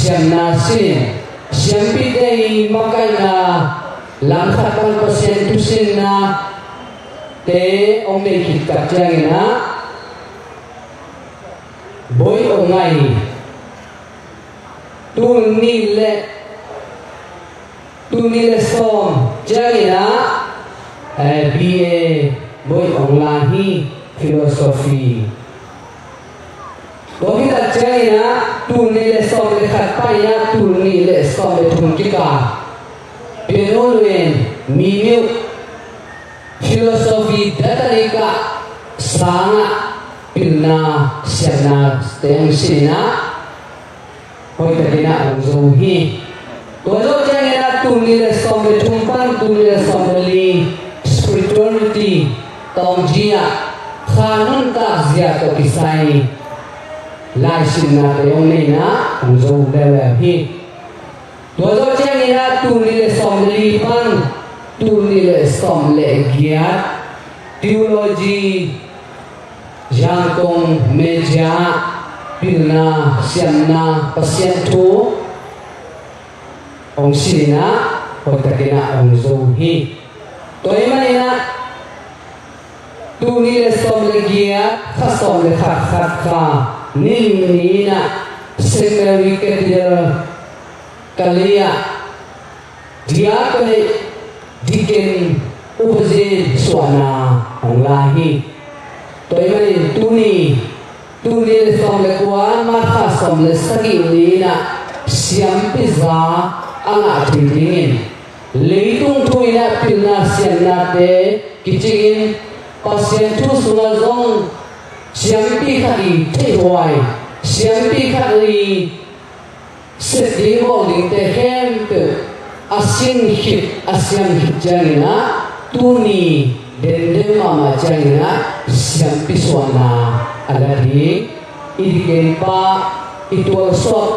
siam na sin siam pi dei makai na lam khat kan pasien tu sin na te ong dei kit kat chang na boy ongai tu ni le som chang na BA boy onglahi philosophy có biết là chơi na tu ni le som le khat pai na tu ni le som le thum ki ka piano luen mi miu philosophy datani ka sanga pilna siana steng sina hoi ta dina ang zo hi to zo chơi na tu ni le som le thum pan tu ni le som le spirituality tong jia khanun ta zia to kisai lai sin na te ong nei na ang zo le hi to zo chang na tu ni le som le pan tu ni le som le giat theology yang tong meja pilna siam na pasien thu ong sina hoi ta kina ang zo hi toy manina tu ni le som le giat kha som le khat kha ni na seminary cathedral kalia dia kone diken upazin suana onglahi toy mani tu ni le som le kwa ma kha som le sagi ni na siam pizza anga thingin leitung thuina pilna siam na te kichingin pasien thu sunga zong siam pi khali thei hoai siam pi khali set ding bo ding te hem te asian hit jangina tuni den mama jangina siam pi suana alari idiken pa itwal sok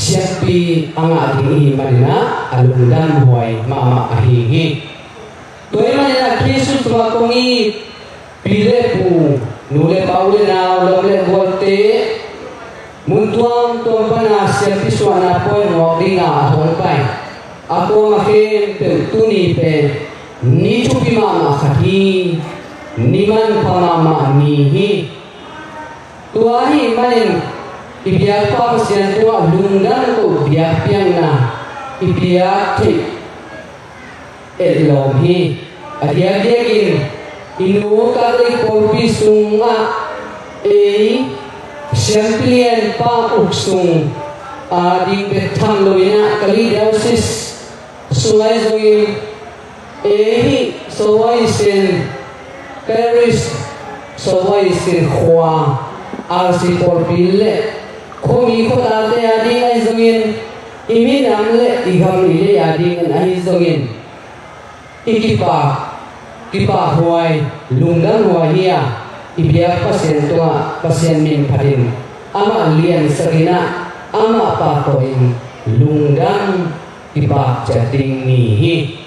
siam pi anga ding manina alundan hoai mama ahi toy manina Jesus ma kongi pile pu nule paule na lole volte muntuang tompana siam pi suana poi ngok dinga hong pai ako makin tuni pe ni chupi mama khati niman pamama ni hi tuahi manin ibiak pa sian tua lungdan ko biak piang na ibiak thi elom hi adia diakin inu kali kolpi sunga champion pa uksung di betham loina kali diocese sulai zoi sowai sen Paris sowai sen khwa arsi kolpi le khomi khota te adi ai zongin imi namle igam ile adi ai zongin kipa huai lungdan huahia ibia pasien min padin ama lian serina ama pa koin lungdan kipa jating nihi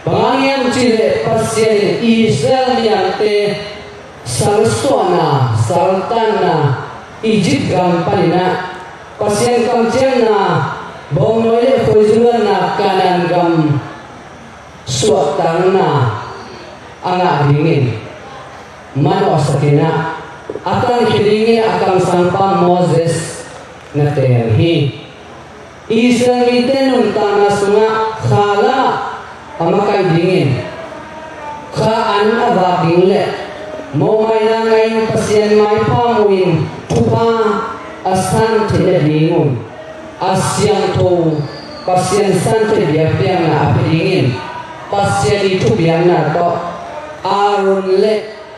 bangian cile pasien Israel yang te salsona saltana Egypt gampanina pasien kamjena bong noile khojungan na kanan gam suatang na anga dingin mano sakina akan kiringi akan sampah Moses na terhi Israel miten untana sunga khala amakai dingin kha an aba dingle mo mai na ngai pasien mai pamuin thupa asan thile dingun asyang tho pasien san the biapiang na apingin pasien itu biang na to Aaron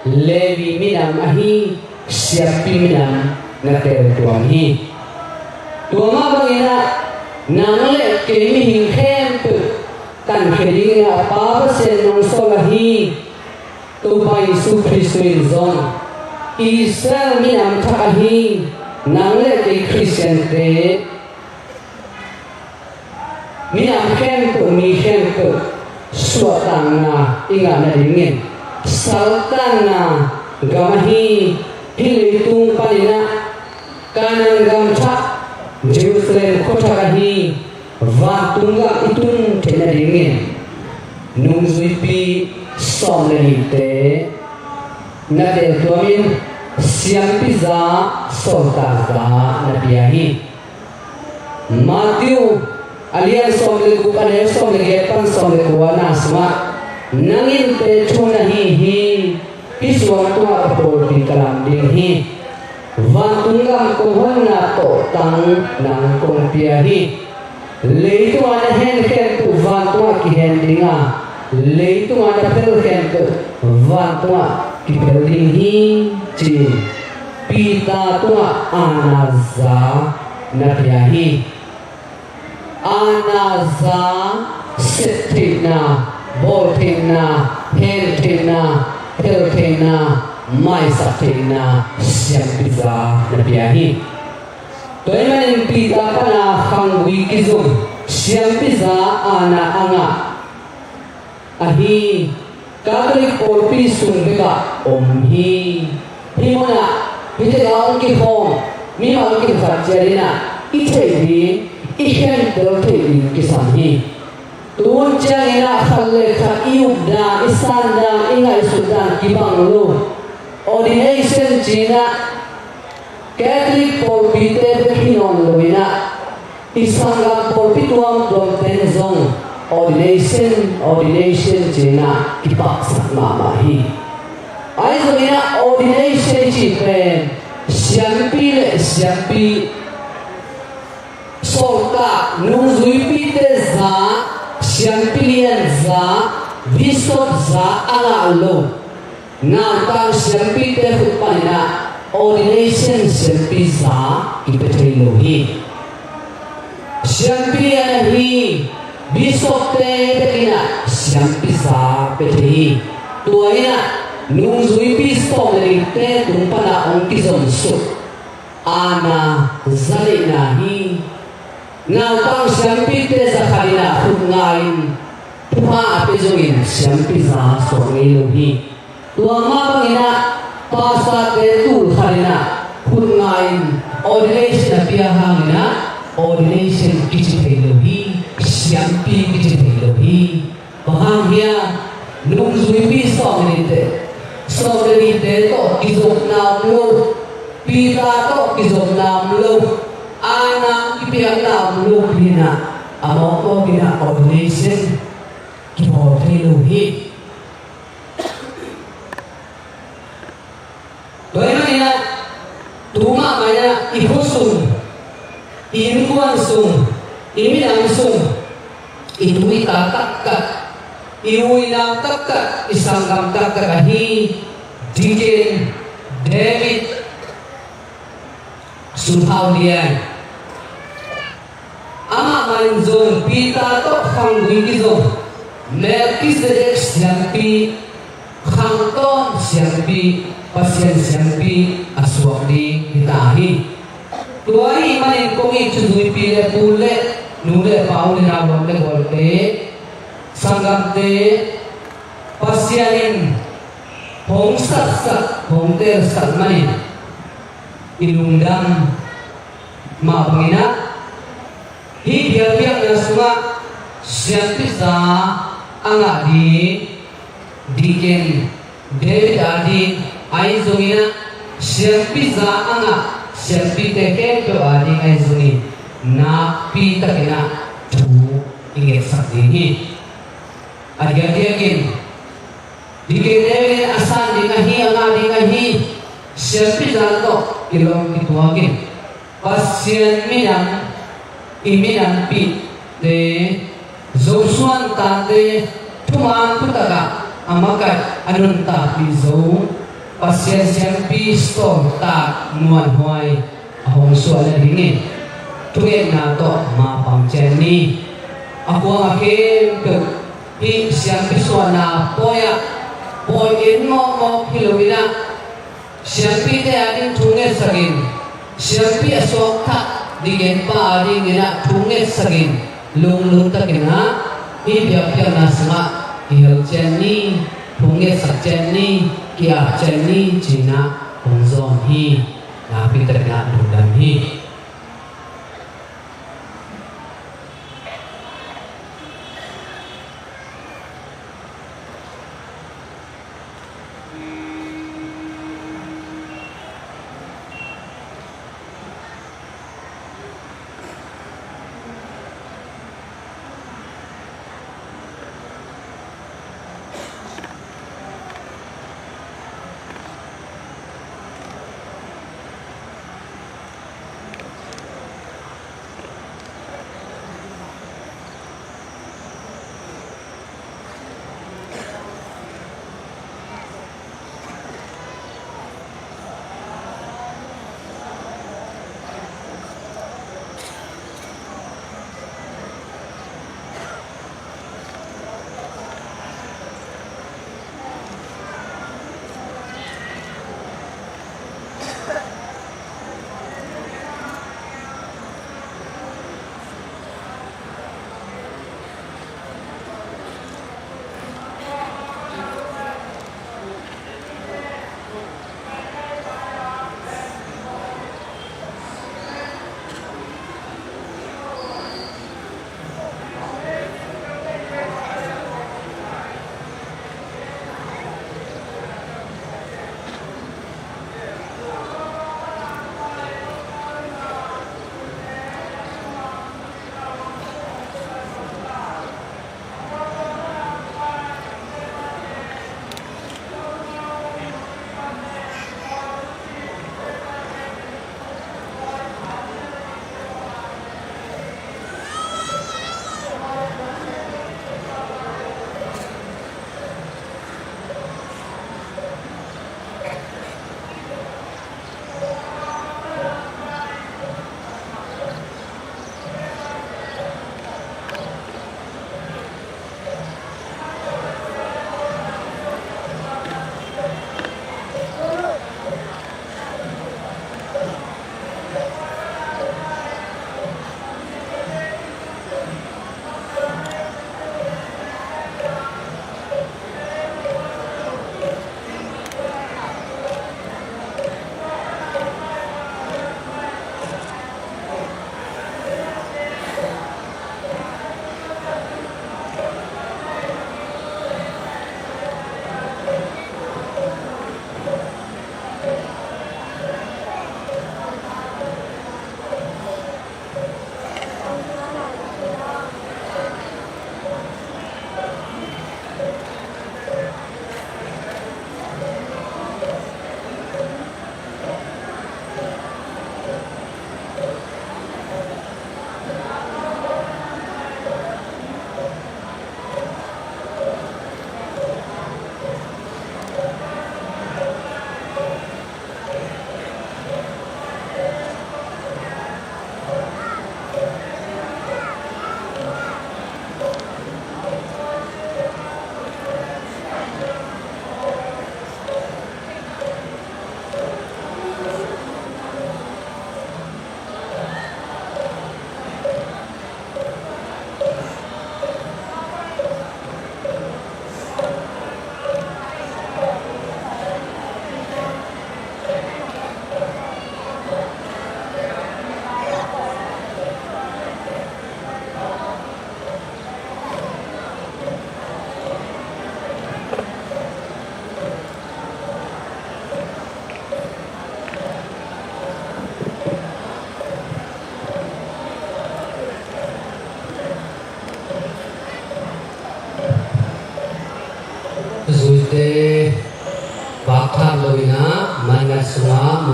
Levi minam ahi siapi minam na tuang hi tuang bangina namle kemi hingkhem kan kheding apa pasien nong solahi tu pai su Kristuin zong Israel minam thahi namle ke Christian te minam khem mi khem suatang na inga na dingin saltan na gamahi hilitung palina kanang gamcha Jerusalem kota hi van tunga itun thena ringin nung zuipi som le hi te na de tuamin siam piza solta za na pia hi Matthew alian som le ku ale som le gepan som le ku na asma nangin te thuna hi piswa tu apol tin kalam ding hi van tunga ko hona to tang nang kong pia hi leitu ana hen ken tu van tu ki hen dinga leitu ana pel ken tu van tu ki pel ding hi chi pita tu ana za na pia hi ana za setina boltina hentina peltina mai satina siam pizza na pia hi toy manin pizza kana khang wi kizum siam pizza ana anga ahi kadri korpi sunga om hi himona hite gaon ki hom mi ma ki kharcherina ithei ihen delthei ki samhi tun changina khalle kha iuda isanda ingai sudan ki banglu ordination china Catholic polpite kinon loina isanga polpituam dom tenzong ordination china kipak sakma mahi ai zoina ordination chi pen siampi solta nungzui pite za siampilian za bishop za alalo nantang siampi te hutpanina ordination siampi za ipetei lohi siampi anahi bishop te tekina siampi za petei tuaina nungzui bishop te tumpana ongkizom su ana zalina hi nantang siampi te zakharina hutngain Tuha apizungin siampi za sorngiluhi tuama bangina pasta te tul kharina hutngain ordination apia hangina ordination kichitheiluhi siampi kichitheiluhi bahangya nungzuipi somnite to kizok namlo pita to kizok namlo ana ipiang namlo bina amoko bina ordination kibotheiluhi Doina tuma maya ihusum inuan sum iminang sum itui takka iui nang takka isangam takka kahi Deacon David Sulhaudian ama manzon pita to khangui kizom Melchizedek siampi khangton siampi pasien siampi aswakdi hitahi tuai manin komi chudui pile pule nule pauli na bomle golte sangamte pasianin hongsak hongter sakmanin ilungdam ma bangina hi biar nasma siampi za anga di Deacon David adi aizungina siampi za anga siampi teke to adi aizungi na pi takina tu inget sakdihi adiakin Deacon David asan dingahi anga dingahi siampi za to ilong kituagin pasien iminan pi te Zosuan tate tuman putaka amakat anunta pizo pasien siampi storm ta nuan hoai ahong suala ringin tuyen na to ma pangcheni ako ang akin hi siampi suana poya poin mo hilumina siampi te ading tunget sagin siampi asok ta digen pa ading ina tunget sagin lung takina ibiak nasma ihal cheni thunge sak cheni kia cheni china hongzon hi na pi takina dundam hi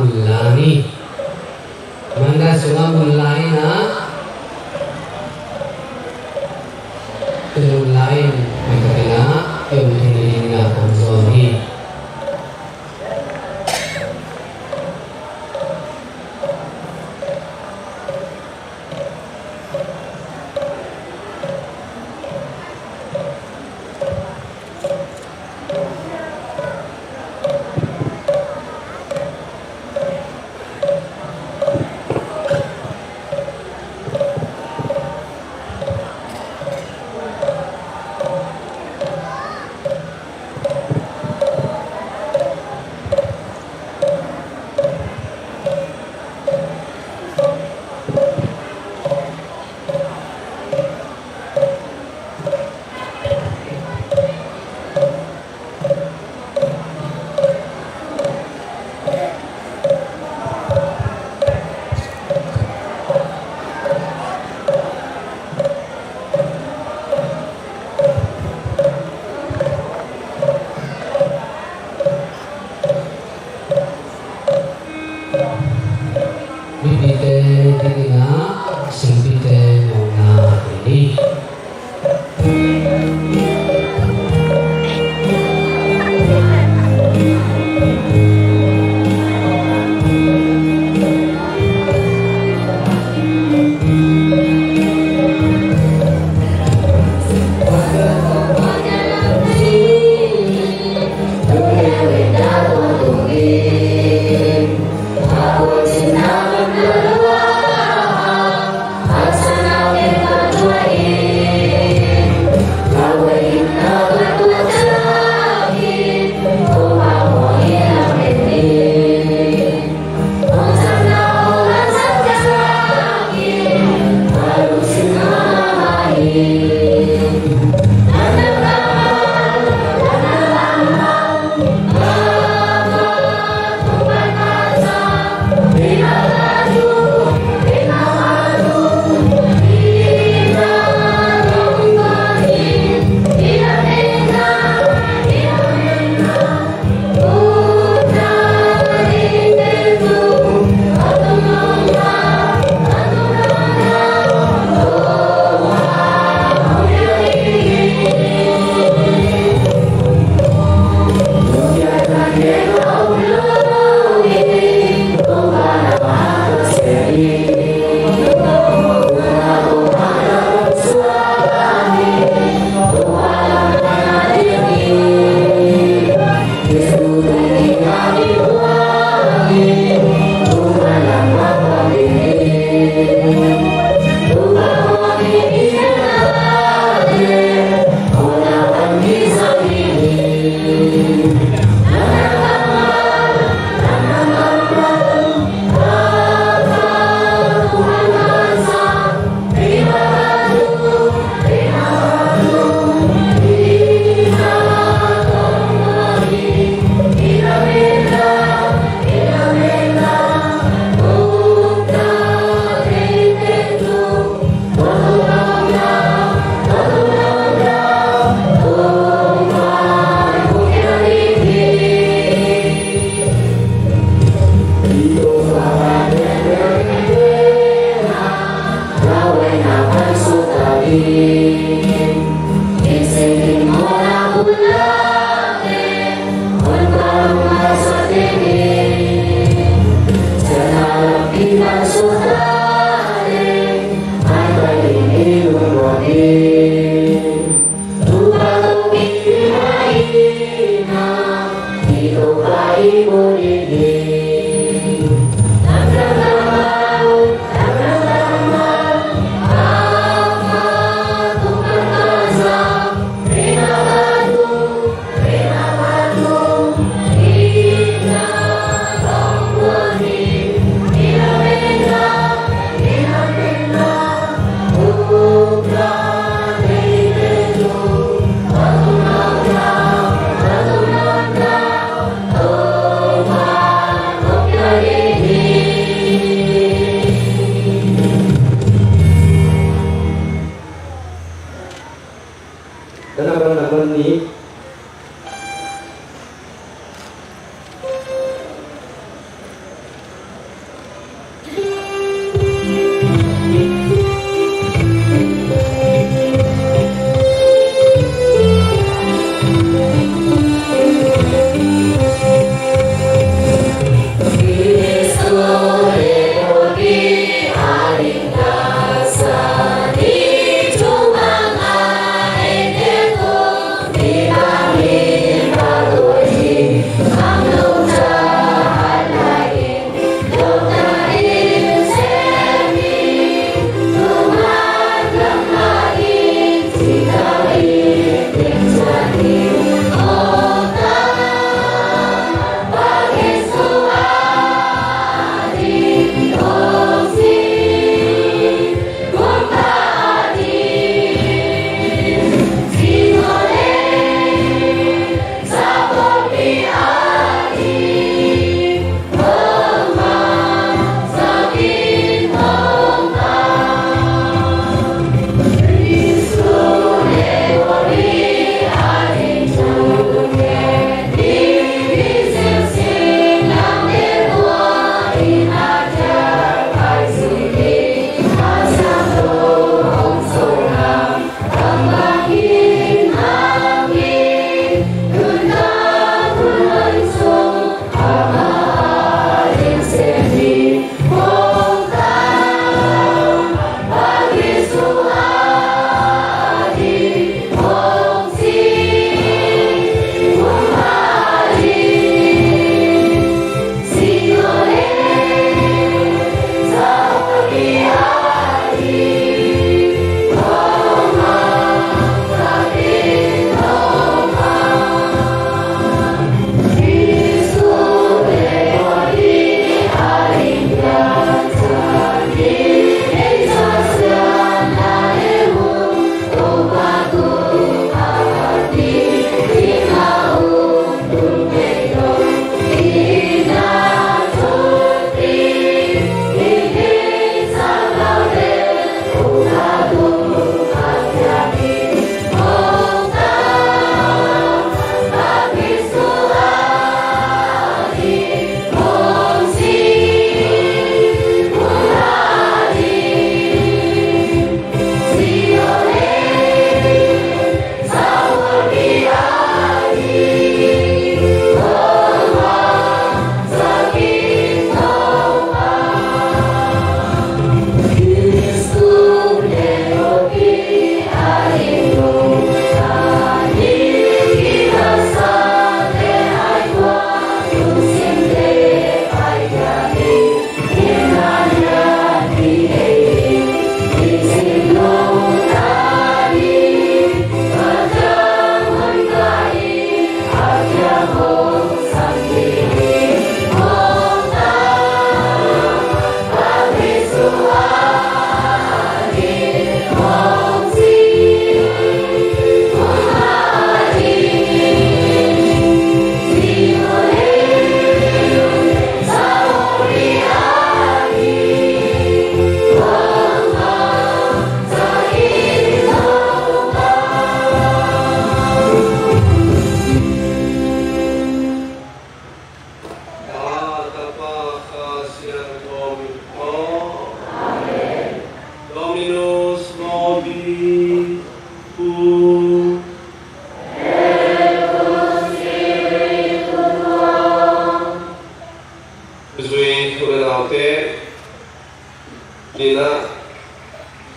mulani manda sunga mulani na tulung lain magkakina yung hinilin nga kong zoni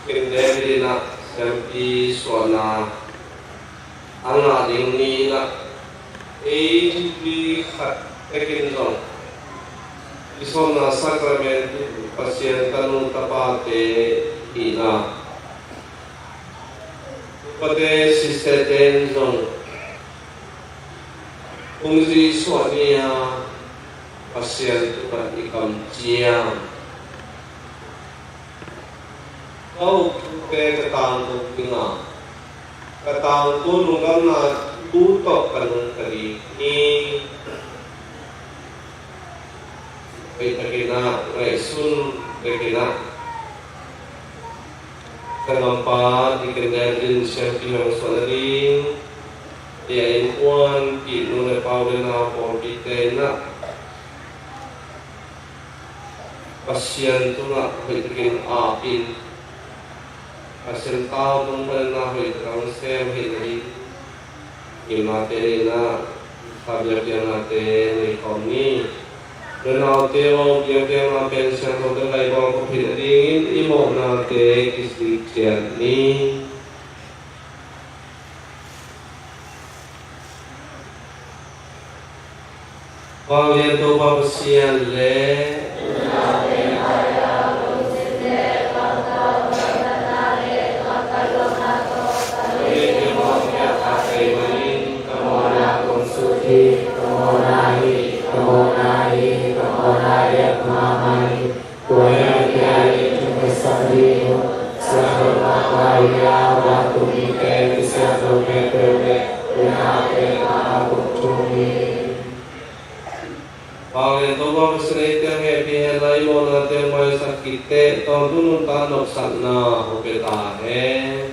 Kendali na sampai suana anak ini na di tekin dong isona sakramentu pasien tanu tapate ina pada sistem dong fungsi suania pasien tu kan ikam jiang kau ketang tu tinggal ketang tu nunggang na tutok kanung kali ni kita kena resun kena kenapa dikenalin siapa yang selain dia inpuan kita nolak pun kita nak pasien tu nak bikin apin pasien tahu tu pernah bikin sem ini imaterina sabia nate ni kami Renau teo dia na pensiun tu terlai bang kopi dingin imo nate kisi kian ni Kalian tu pasien le Kalian tu pasien yang happy helai mo nanti mai sakit tahun tu nuntan nok sana hopeta Amen.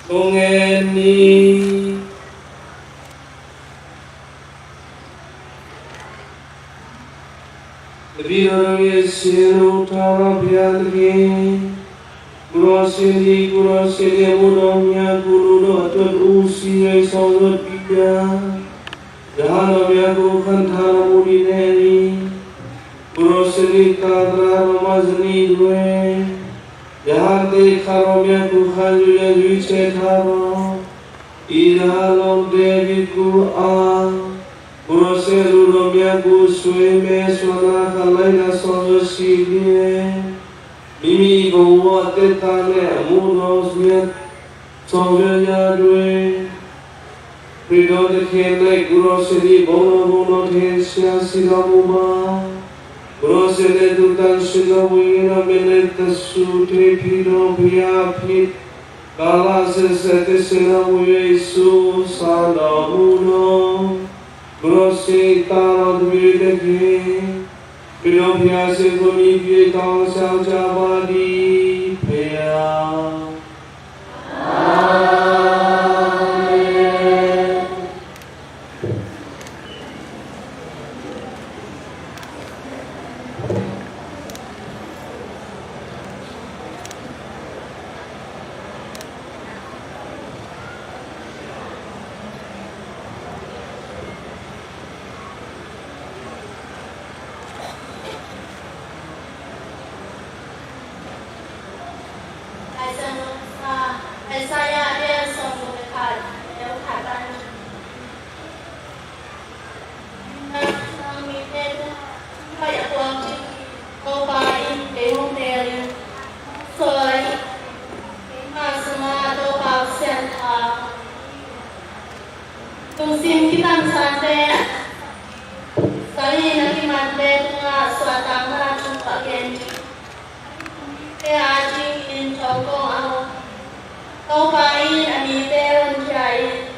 동행니 비로의 시로 타라비안게 구라시니 무덤야 구루로 어떤 우시의 성을 비야 야하나비아고 칸타라 우리네니 구라시니 타드라 로마즈니 루에 야한데 카로미아 구칸유야 유체 타로 이라론 데비구 아 Kuroseru romya kusweme swana kalaina sonjosilie Mimi gowa tetane amunos miat sonjaya due Prido de kene kuroseri bono tensya silamuma Kurosere dutan silamuyina menetasu te pido piyapit Kala sesete silamuye isu sanamuno Grossi tarot videki, Pinopia se bonifiye tang xiao jia ba di peya. Tungsim kita misalnya, kali nanti mande tengah suatang meracun pak Genji. Aji in cokong aku, kau pain ani teron jai.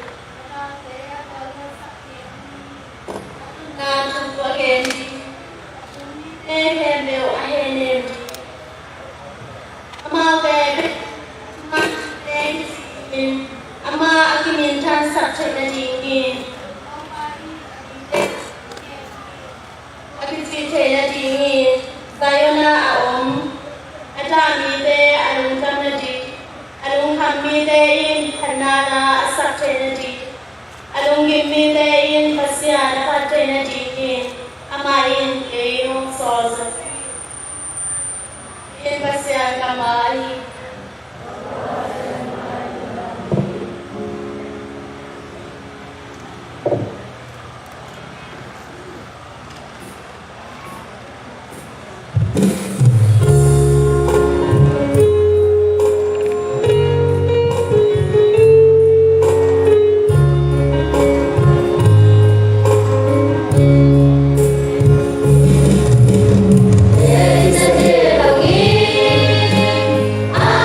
Ngacun pak Genji, kembel ahenem. Ama bebe, ama akimin tan sabcet dingin. Akicite dingin, sayona aom. Atami te alung kamnadi, alung kami te in kanana sabcet alung gimmi te in pasyana patcet ama in leyo soz. In pasyana kamali. I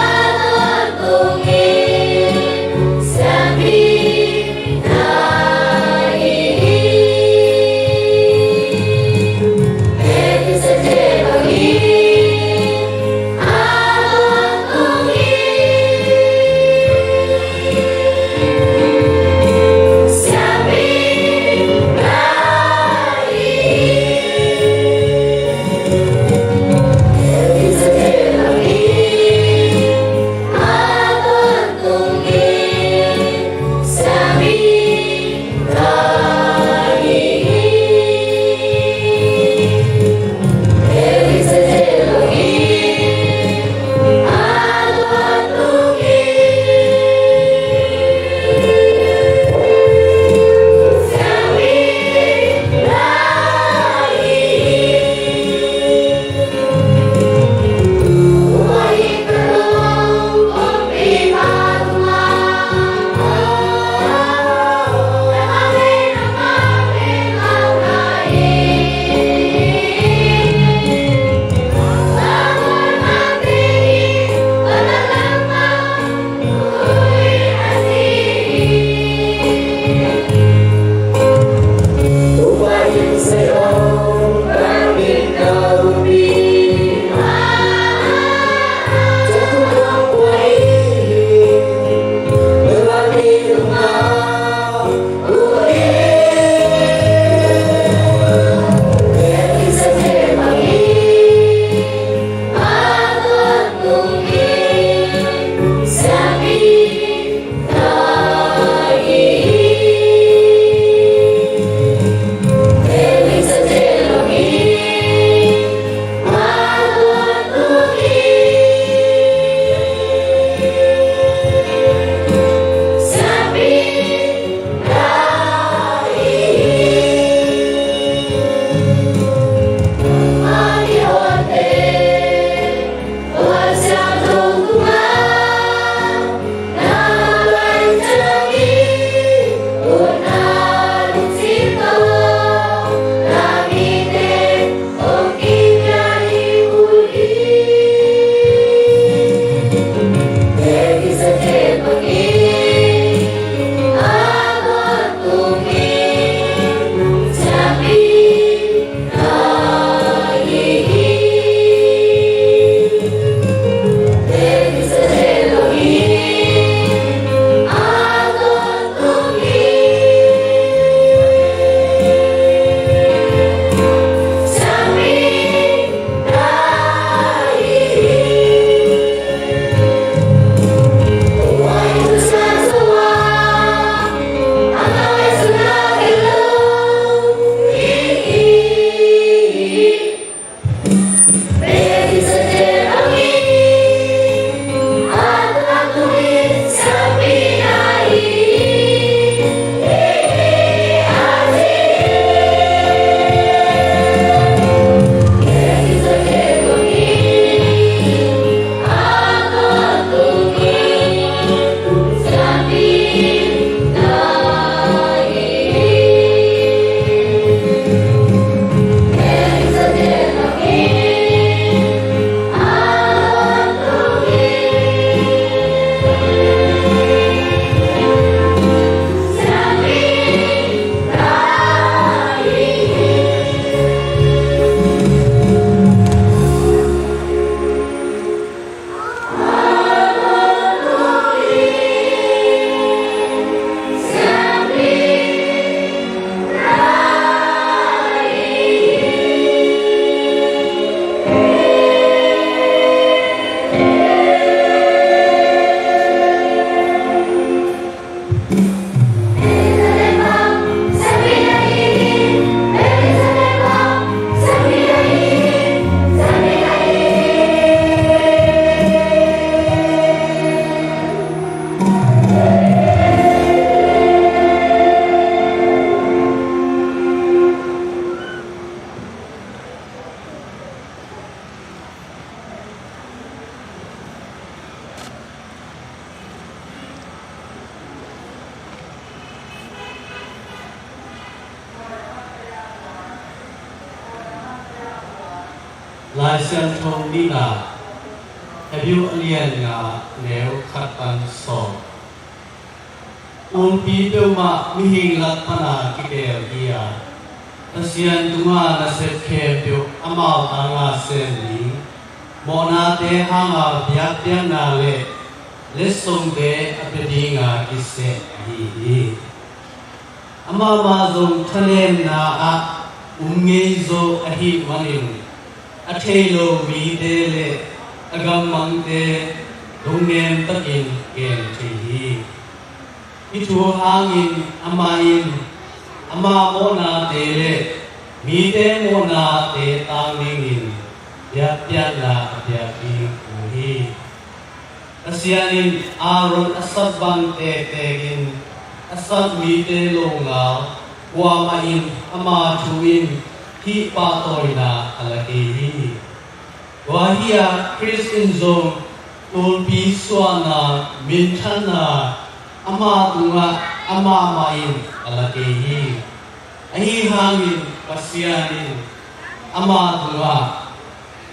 ลายเส้นทงนี่นะอายุเรียนงาแนวขัดกันสอบปีเดียวมามีหิงลักพนาคิดเดียวเดียอาเซียนตุงานาเซฟเคเดียวอามาตางาเซนนี้โมนาเตหางาเบียดเบียนนาเลสงเดอเปดีงาคิเซดีอามาจงทะเลนาอะเงยโซอหิวันินอาเทโลมีเดเลอากำมังเดดงเนมตะกินเกนทีอิทูหางินอามาอินอามาโมนาเตเลมีเดโมนาเตตังนิงินยาเปียนาเปียกีกุฮีอาเซียนินอารอนอัสบันเตเตกินอัสมีเดโลงาวามาอินอามาชูอินที่ปาโตยนาอลาเกฮีวาฮิยาคริสตินโซตูลปีสวานามินทันาอามาตุงะอามามาอินอลาเกฮีอหิหางินปัสยานินอามาตุงะ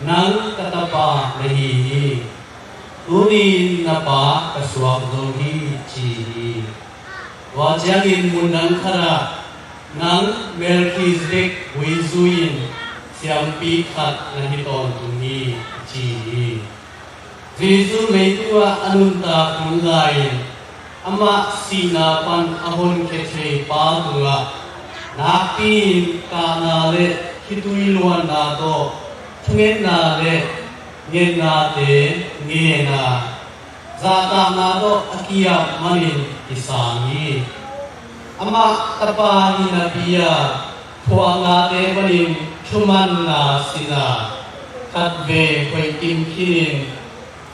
นังกตปาเรฮีตุนีนปากสวะโดฮีจีวาจังอินมุนังครานังเมลคิสเดกวิซุอินเสียมปีขัดนะฮิตอนตุนีจีเจซูไม่ตัวอนุตตาคุนไลอามาสีนาปันอหุนเคเทปาตุงะนาปีนกานาเลคิตุยลวนนาโตทุเงนาเลเงนาเตเงนาซาตานาโตอากิยามันินอิสานีอามาตปานินาปิยาทวงาเตวันินชุมันนาสินาคัดเวหวยกิมคินิน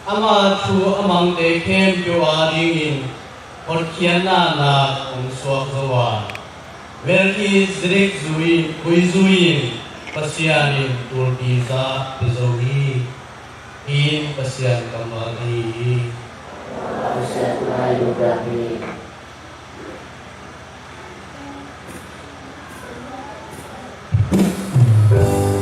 อามาชูอามังเตเข้มปิวอาดิงินอดเขียนนาองสวกสวาเวลคิสเรกซุยบุยซุยปัสยานินตูลปีซาเปโซฮีอินปัสยานกัมมาลีปัสยานนายุกามี Yeah.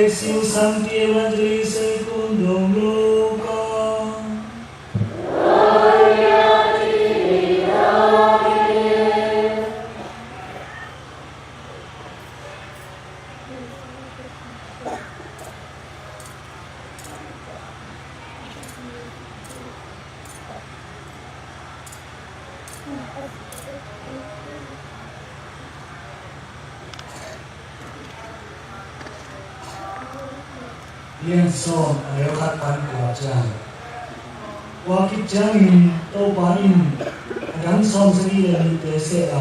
Exil Sancti Evangelii secundum Lucas. Liên son nếu khát pan của chàng qua kịp chàng in tàu ba in gắn son sẽ đi lên tế sẽ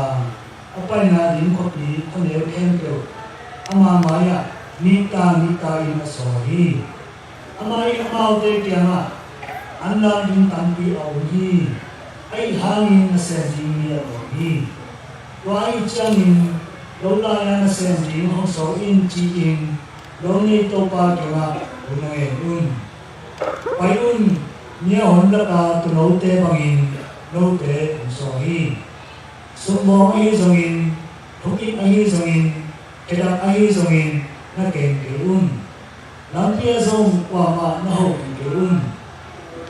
apa na din ko pi ko nếu khen kiểu ama maya nita in sorry ama in mau te kya ma anna din tampi au hi ai hangin na se ji mi au hi wa ai chang in lo la ya na se ji ho so in chi in lo ni to pa kya unai pai nia hon la ka tu no te bangin no te so hi sumbo ai zongin thuki ai zongin keda ai zongin na ken ke lampia zong wa ma na ho ke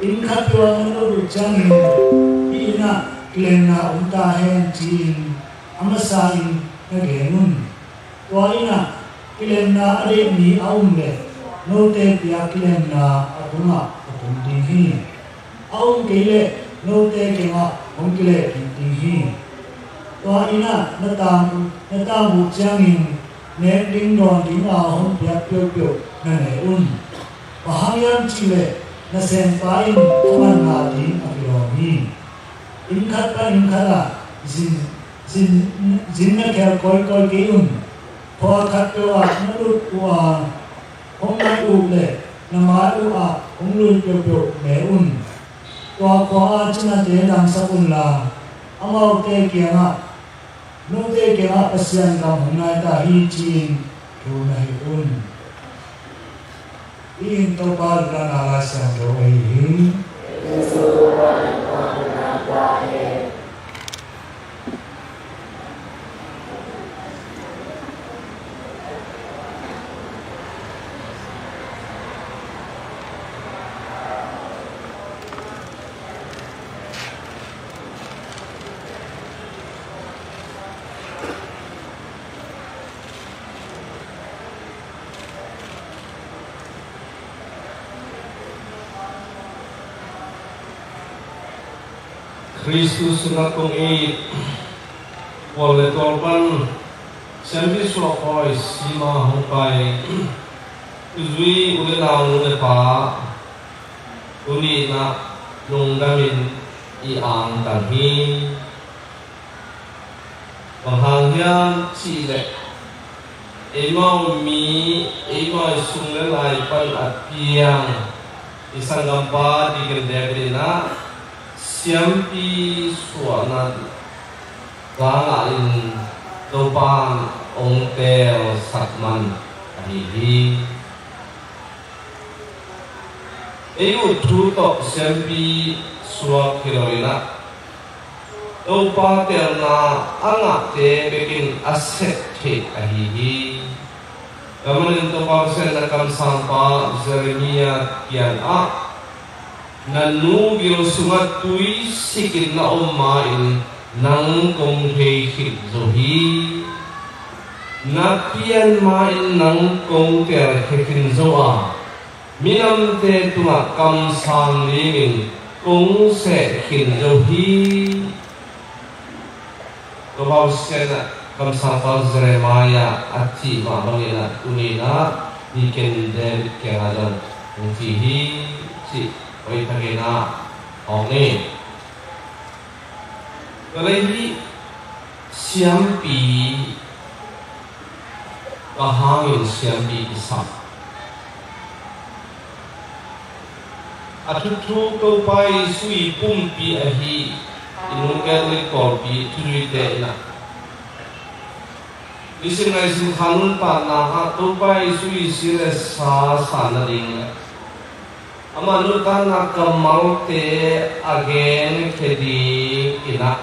in khat wa no ru changin ina klena unta hen chin amasa in na ke wa ina klena are ni aum le no te pia klena atuma atum ti hi aum ke le no te ke ma hom ke le ti hi wa ina na ta bu changin ne ding don ding a hom pia pyo na ne pahayam chi le na sen pa in kaman na di abiromi in khat pa in khala zin na kher koi ke pho khat to a na lut wa hom na le na ma a hom lut pyo me kwa china te dang sa la amau te kia nga no te kia pasyan ka hom na ta hi chin tu na hi in to pa la na la sa do hi Kristus na kong wale torban senti swakoi sima hukai uzui ulenang ulepa uni na nungdamin iang tanhi panghangyan chile emau mi emau sunglelai pan at piang isang gamba di gendebina siampi suana wanga in lopan ongtel sakman hihi eu tutok siampi suak kiloina lopa terna anga te bekin aset te hihi kamanin to pausen nakam sampa Jeremia kian nanu giro sungat tui sikit na umain nang kong hei zohi na pian main nang kong ter hekin zoa minam te tunga kam sang liming kong se hin zohi kabaw sena kam sang pal Jeremia ati ma bangina unina diken David kerajan fihi si oi thagena ongni kalai siampi bahangin siampi isam atutu ko pai sui pumpi ahi inun kali korpi tui te na isingai sin khanun pa na ha to pai sui sire sa na ding amanutan na kamal te again kedi ina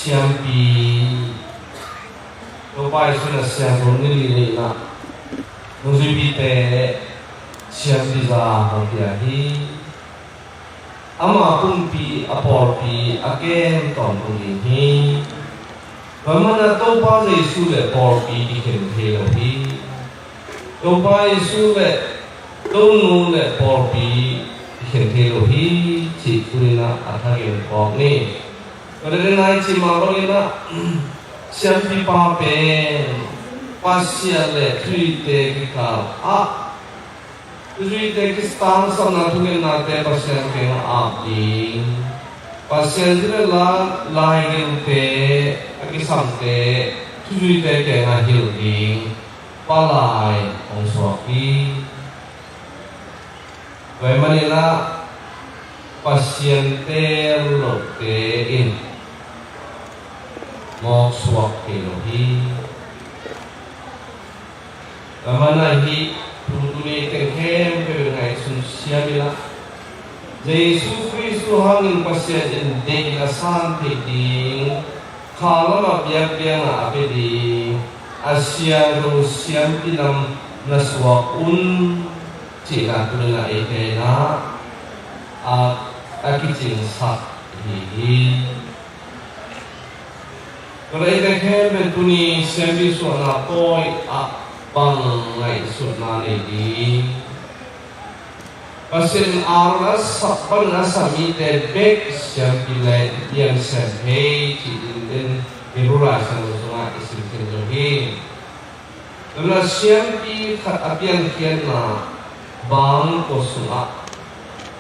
siam pi to pai su na siam ron ni na nung zui pi te siam pi za ho pia hi ama pun pi apor pi again ton pun hi Bagaimana topa Yesus le por pi di kenthe hi topa Yesus le tonu le por pi di kenthe hi chi kurina athage ko ni Kadang nai chi ma ko ni na siam pi pa pe pasia le thui te ki ka a thui te ki stan sam na thu na te pasia ke a di pasia jile la lai gen te ki sam te thui te ke na hil di pa lai ong so ki vậy mà nên là paciente lo te in mo suak ke lo hi mana hi tu ni te hem pe ngai sun sia bila Jesus Christus hangin pasien de la san te ding khala ma bia bia na ape di asia ro siam pinam na suak chỉ là tôi là ấy thế đó cái chính sách thì cái đấy cái khác bên tôi ni xem đi xuống là tôi bằng ngày xuống là này đi và xin áo là sắp bằng là sami để bếc xem đi lại điện xem hay chỉ đến cái rùa sang xuống là cái xin rồi đi đó là xem đi khát apian kian là bang ko sunga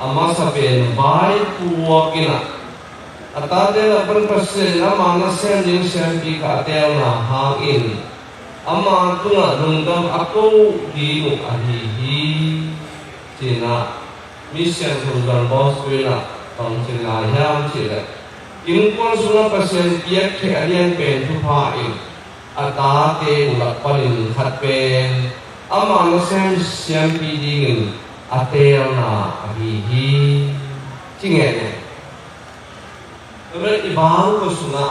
ama saben bai puakina atade la ban pasel na mana sen ling sen pi ka tel na hangin ama tunga dungdam ako di nu ahi hi china mission thundan boss wena tong chila yam chile king ko sunga pasel piak the alian pen thu pha in ata te ulak palin khat pen ama nó xem pi đi ngừng atel na hi chi nghe này rồi ibang ko suna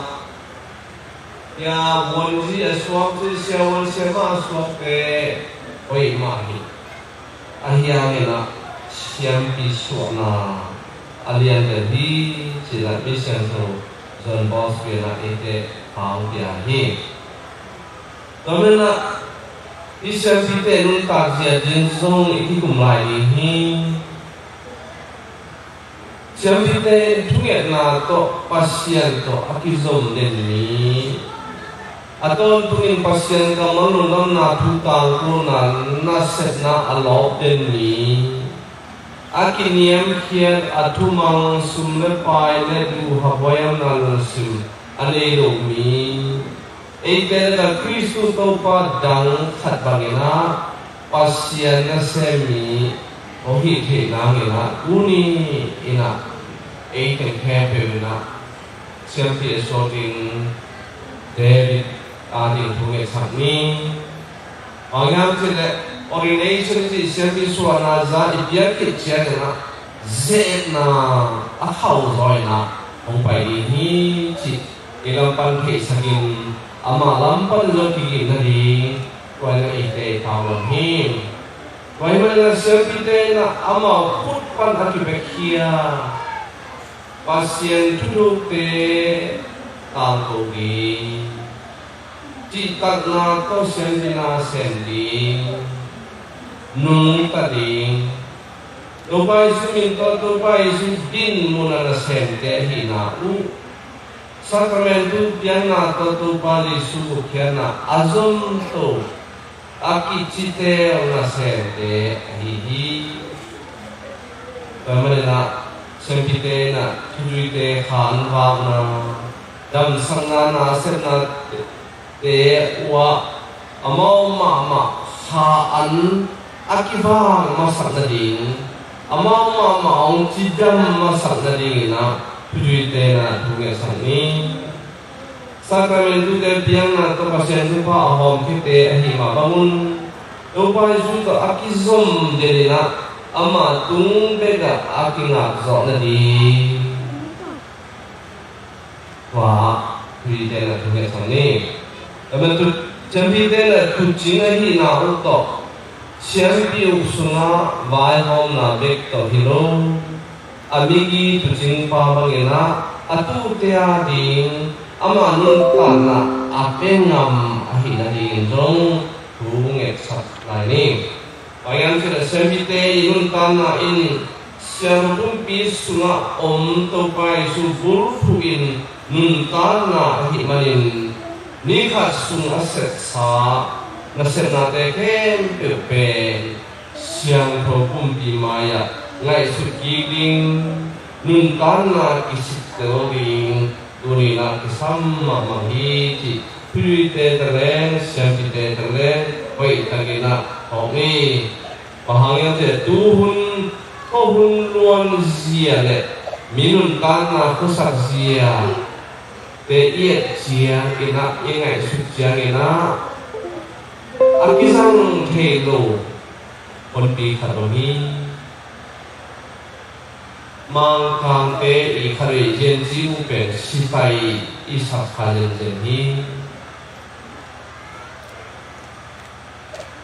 ya won ji aswak ji sia won sia ma aswak ke oi ma hi ahia ne na siam pi so na alian de hi chỉ là biết xem rồi dần boss về là ete hang bia hi đó nên là Isya pite nun taksia jinsong iki kumlai hi siam pite thunget na to pasien to akizom den ni aton tungin pasien ka manunam na thu tang ko na set na alop den ni akiniam khian athumang sumle pai le du hawayam na sim ane ro mi Ede la Kristus topa dang khat bangena pasien na semi ohi the nangena uni ina eken khepena selfie sorting David adin thunge sakni angam chile ordination ji selfie suana za ibia ke chena zena athau roina ong pai hi chi ilam pan ke sakin ama lampan lo kiki nari kuala ite tawon him kuala mana sepite na ama putpan akibekia pasien tuduk te tangkogi citak na to sendina sendi nung tadi dopai suminto dopai sudin munana sende hina Sacramento piana to pali suku kiana azom to aki cite ona sente hihi pamela sempite na tujuite khan na dam sangna na setna te wa amau mama kha an akiba masak na ding amau mama ong cidam masak na ding na tujuite na tuge sangni Sacramento de piana to pasien tu pa hom kite hi ma bangun to pa su to akizom de na ama tung be ga akinga zo na di wa thì đây là thực hiện sau này mà tu chẳng biết đây là tu chính là hi nào đó xem biểu suna vài hôm là biết tổ hero amigi tu chính pa bằng na atu tea ding ama nun tan na apengam ahi na ding jong tu nge sat lai ni bayan se semite nun tan na in siang pi suna to pai su bur phuin nun tan na ahi manin ni kha sung aset sa na set na te kem pe siang tho pi maya ngai su ki ding nun tan na kisik to ding tuni na kisam ma hi chi pui te tren siang ti te tren wei ta ge na ho ni bahang yang te tu hun ko hun luan zia le minun tan na ko sak zia te iet zia ge na ye ngai su zia ge na akisang the lo kon pi kha ro hi mang kang te i khari jen ji u pe si pai i sa kha len jen hi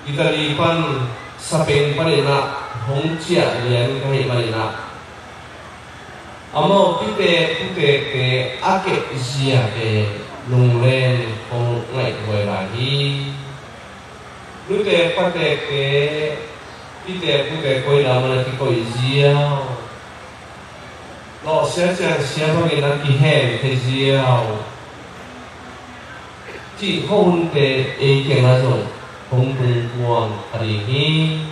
Italy pan sa pen pa rin na hong chia lian kahit mali na amo pite ke ake siya ke nung len hong ngay kuwai lahi lute pate ke pite kuwai laman ki kuwai siya lo siya pagin na ki hen ke siya chi hong te e ke na zon hong tung kuwang karihi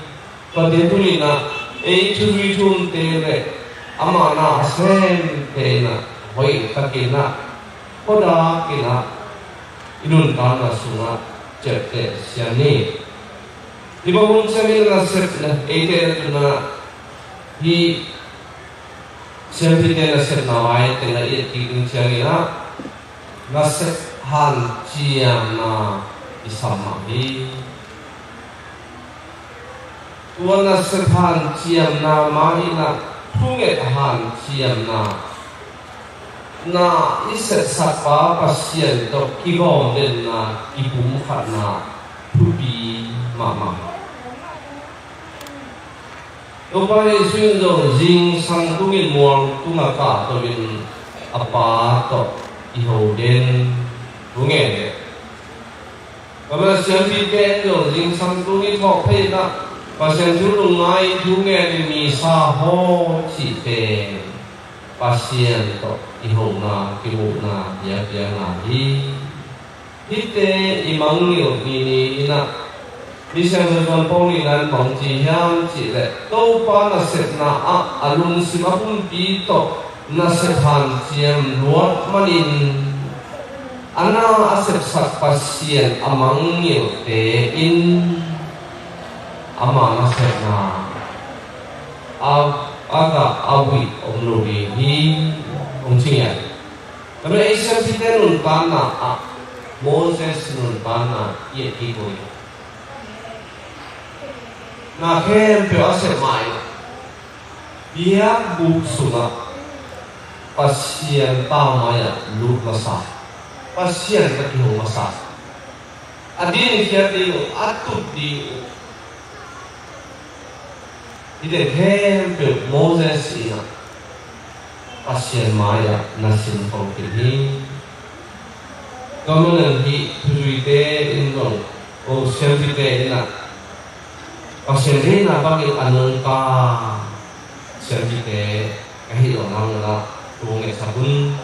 pada tu ni na curi cun tere ama na sen te na hoi takina koda kina inun kana sunga cete siani di bawah sini na set na ete na hi siapa te na set na wai te na iet kiting siani na set han ciam na isama hi tuan serhan ciam na mahina punget han ciam na iset sapa pasien to kigom den na ibum khana pubi mama to pai swing do jing sang tungin muang tunga ka to bin apa to iho den tunge kama siam pi ten do jing sang tungin thok phei na pasien tu lungai tu nge ni sa ho chi te pasien to iho na kimu na ya na hi hite imang ni na ni siang don pong ni nan pong ji hiam chi le to pa na set na alung sima pun pi to na set han chiam luat manin ana asep sak pasien amang te in ama na set na aga awi omluri hi ongchia tapi Asia kita nun pana Moses nun pana ye ki koi na khem pe ase mai biak bu suna pasien ta maya lu masa pasien ta ki ho masa adin kia ti atut di ide khem pe Moses ina pasien maya nasin pong kini kamunan hi tujuite indong o siyempre ina pasien ina bakit anong ka siyempre kahit onang na tuwang sabun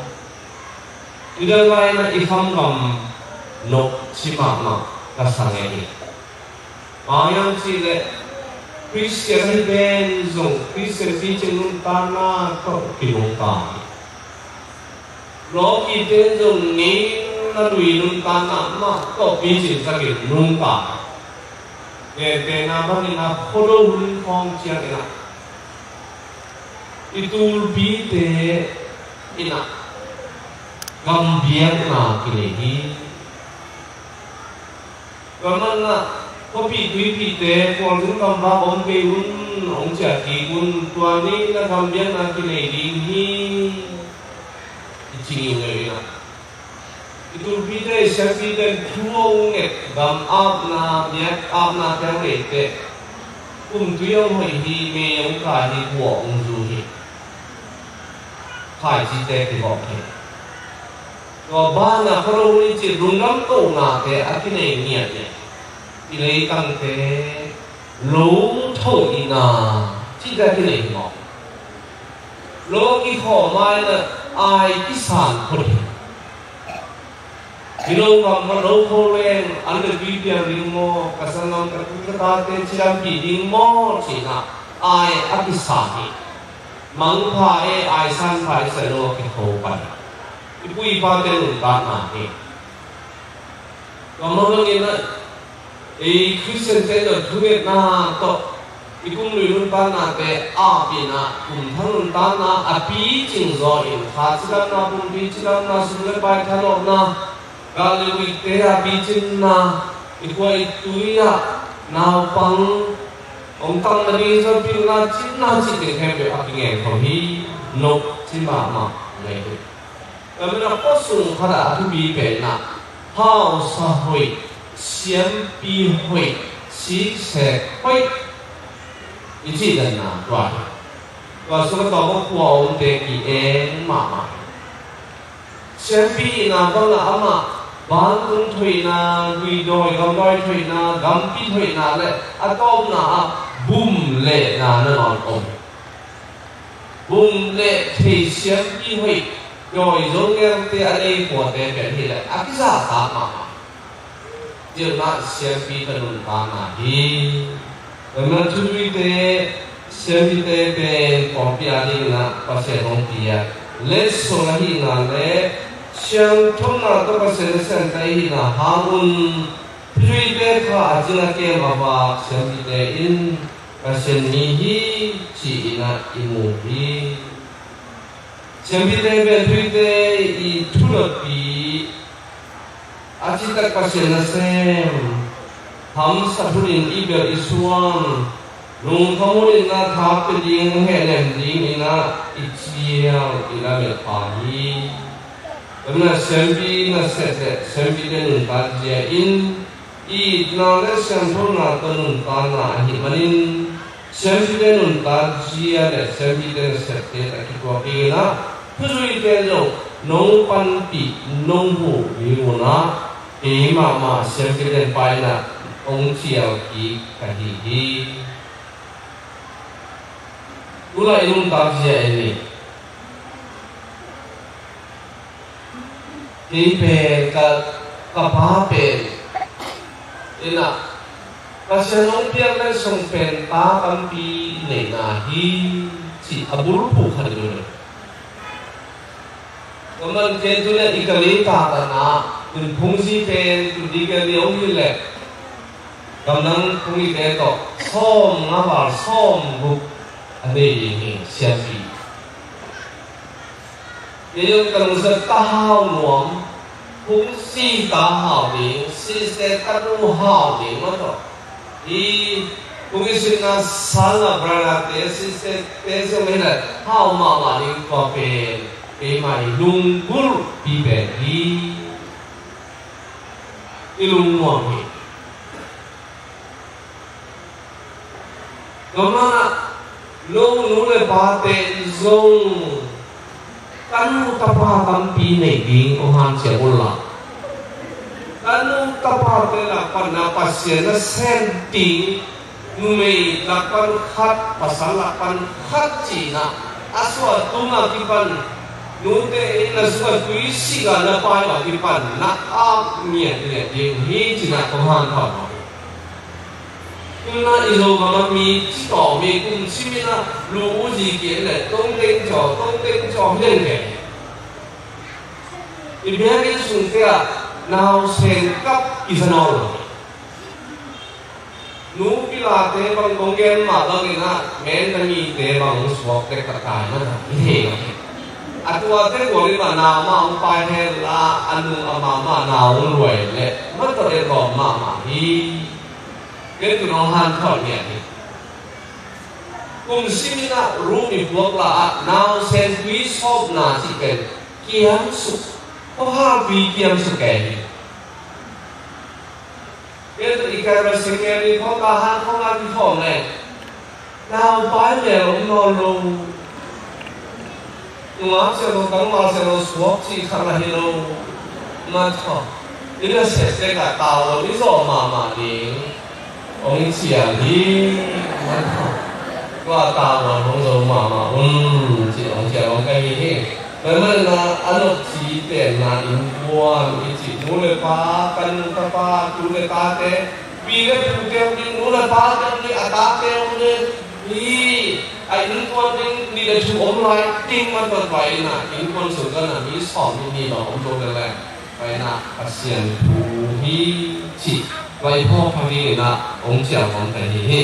ida ngay na ikamkam no si mama kasangay ayang sila Christian Benzong, Christian teaching nung tana ko kinungka. Rocky Benzong ni nadui nung tana ma ko teaching sakit nungka. Kaya na ba ni na photo hul kong siya ina. Itul bite ina. Gambian na kinehi. Kaman na kopi tui pite kuang tu kamba om ke un om jadi un tuani na kambian na kini dinghi cingin lagi na itu bide siapa dan tuang gam abna niat abna terlete tuyong hoi hi me yung ka hi wo du hi khai chi te ki bo he ko ba na khro ni chi rung ram to na te akine niat ne ilei kang te lũ thâu ina chi ra cái này ngọ lỗ cái khổ mai là ai cái sản thôi cái lâu cầm nó lâu khô lên ăn được cái tiền đi mua cái sản phẩm cái ta tên chỉ làm gì đi mua chỉ là ai ăn cái sản gì măng phải ai sản phải sẽ lo cái khổ vậy cái bụi pha tên người ta nào thì còn nó như thế ấy Christian tên là thu Việt Nam to ikum luyun ta na te a pi na thanun ta na a pi ching zo in kha chilam na pum pi chilam na sule pai thalo na ga le wi te a pi chin na ikwa tuya na pang ông tăng na đi zo pi na chin na chi te khem be a pi nge ko hi no chi ma ngai de ka me na ko sung khara thu bi pe na hao sa hoi xian pi hoi xi se hoi一切人呐，对吧？我什么都不过我哋嘅嘢嘛，相比那個啦啊嘛，板凳推那，會在咁多推那，咁啲推那咧，啊當那 boom 咧那那個boom 咧提相比會，rồi giống như cái anh ấy của cái hiện lại, à cái giá cả mà, giờ nó相比嘅論法嘛啲。Karena tujuh itu seperti pen kompiari na pasien kompia, les solahi na le, siang thona to pasien sentai na hangun, tujuh itu ka ajina ke maba seperti in pasien mihi ci ina imuhi, seperti pen tujuh itu thulapi, ajita pasien nasem. हम सफुरिन इबेर इस्वान लुंगखमुरिन ना थाप दिंग हेलेम दिंग इना इचियां इना मेपाही हमना सेंबी ना सेंबी ने नुंता जिया इन इतना ले सेंबो ना तो नुंता ना हिमनिन सेंबी ने नुंता जिया ले सेंबी ने सेंबी ताकि को इना तुजुई के जो नोंग पन पी नोंग हु विमुना इमामा सेंबी ने पाइना ông chiều kỹ cả gì cú lại luôn tập gì này đi về cả ba về nên là các sen ông biết lên sông pen ta tâm pi này là hi chỉ abul phụ khẩn rồi còn mình trên tôi là đi cái lý ta na mình không gì pen tôi đi cái lý ông như lệ Kamlang kung ito som ngapal som buk ade ini siapi. Yung kung sa tahaw nuam kung si tahaw ni si se tanu haw ni mo to. Kung isin na sana bralate si se peso mena haw mama ni kopen mai lunggul pibe ilung nuam ni. Karena lo nule bate zong kanu tapatan pinay ding ohan siya ulang kanu tapate la panapasya na senti may lapan khat pasalapan khat china aswa tunga tipan nute na suwa tuisi ga na pala tipan na ap niya ding hi china ohan pa那以后我们咪知道咪公司咪啦，路字件嘞，東丁做咩嘅？你邊啲送嘅啊？鬧成急其實鬧咯。努比拉地方講嘅嘛，當然啦，免得咪地方所嘅特大乜嘢。啊，ตัวเจ้าคนมา鬧嘛，我拜天啦，อันนู้นอามามา鬧รวยเลย乜ตัวเด็กก็มาฮี cái tụi nó han thọ nhẹ cùng sinh ra rú mi buộc là nào sen quý shop là chỉ cần kiếm sụp có hai vị kiêm sự kẻ cái tự cái là sự kẻ đi có cả hai không ai đi phòng này nào phải về ông nó luôn nhưng mà sẽ nó tăng mà sẽ nó xuống chỉ khá là hiểu mà thôi ý là sẽ cả tàu rồi lý do mà đi ông chỉ đi mà thôi qua tàu rồi không rồi mà chỉ ông cái gì vậy mà là anh chỉ tiền là in mua chỉ muaเลยฟ้ากันตะฟ้าดูเลยตาเตวีเลยดูเตวิมูเลยฟ้ากันเลยอาตาเตเลยนี่ไอ้อินคนนี่เลยถูกอมไล่ติ้งมันตัวไปนะอินคนสุดก็น่ะมีสองมีหลอกตัวกันแหละไปนะอาเซียนผู้ที่จิไว้พ่อพามีนะองค์เจ้าของแต่นี่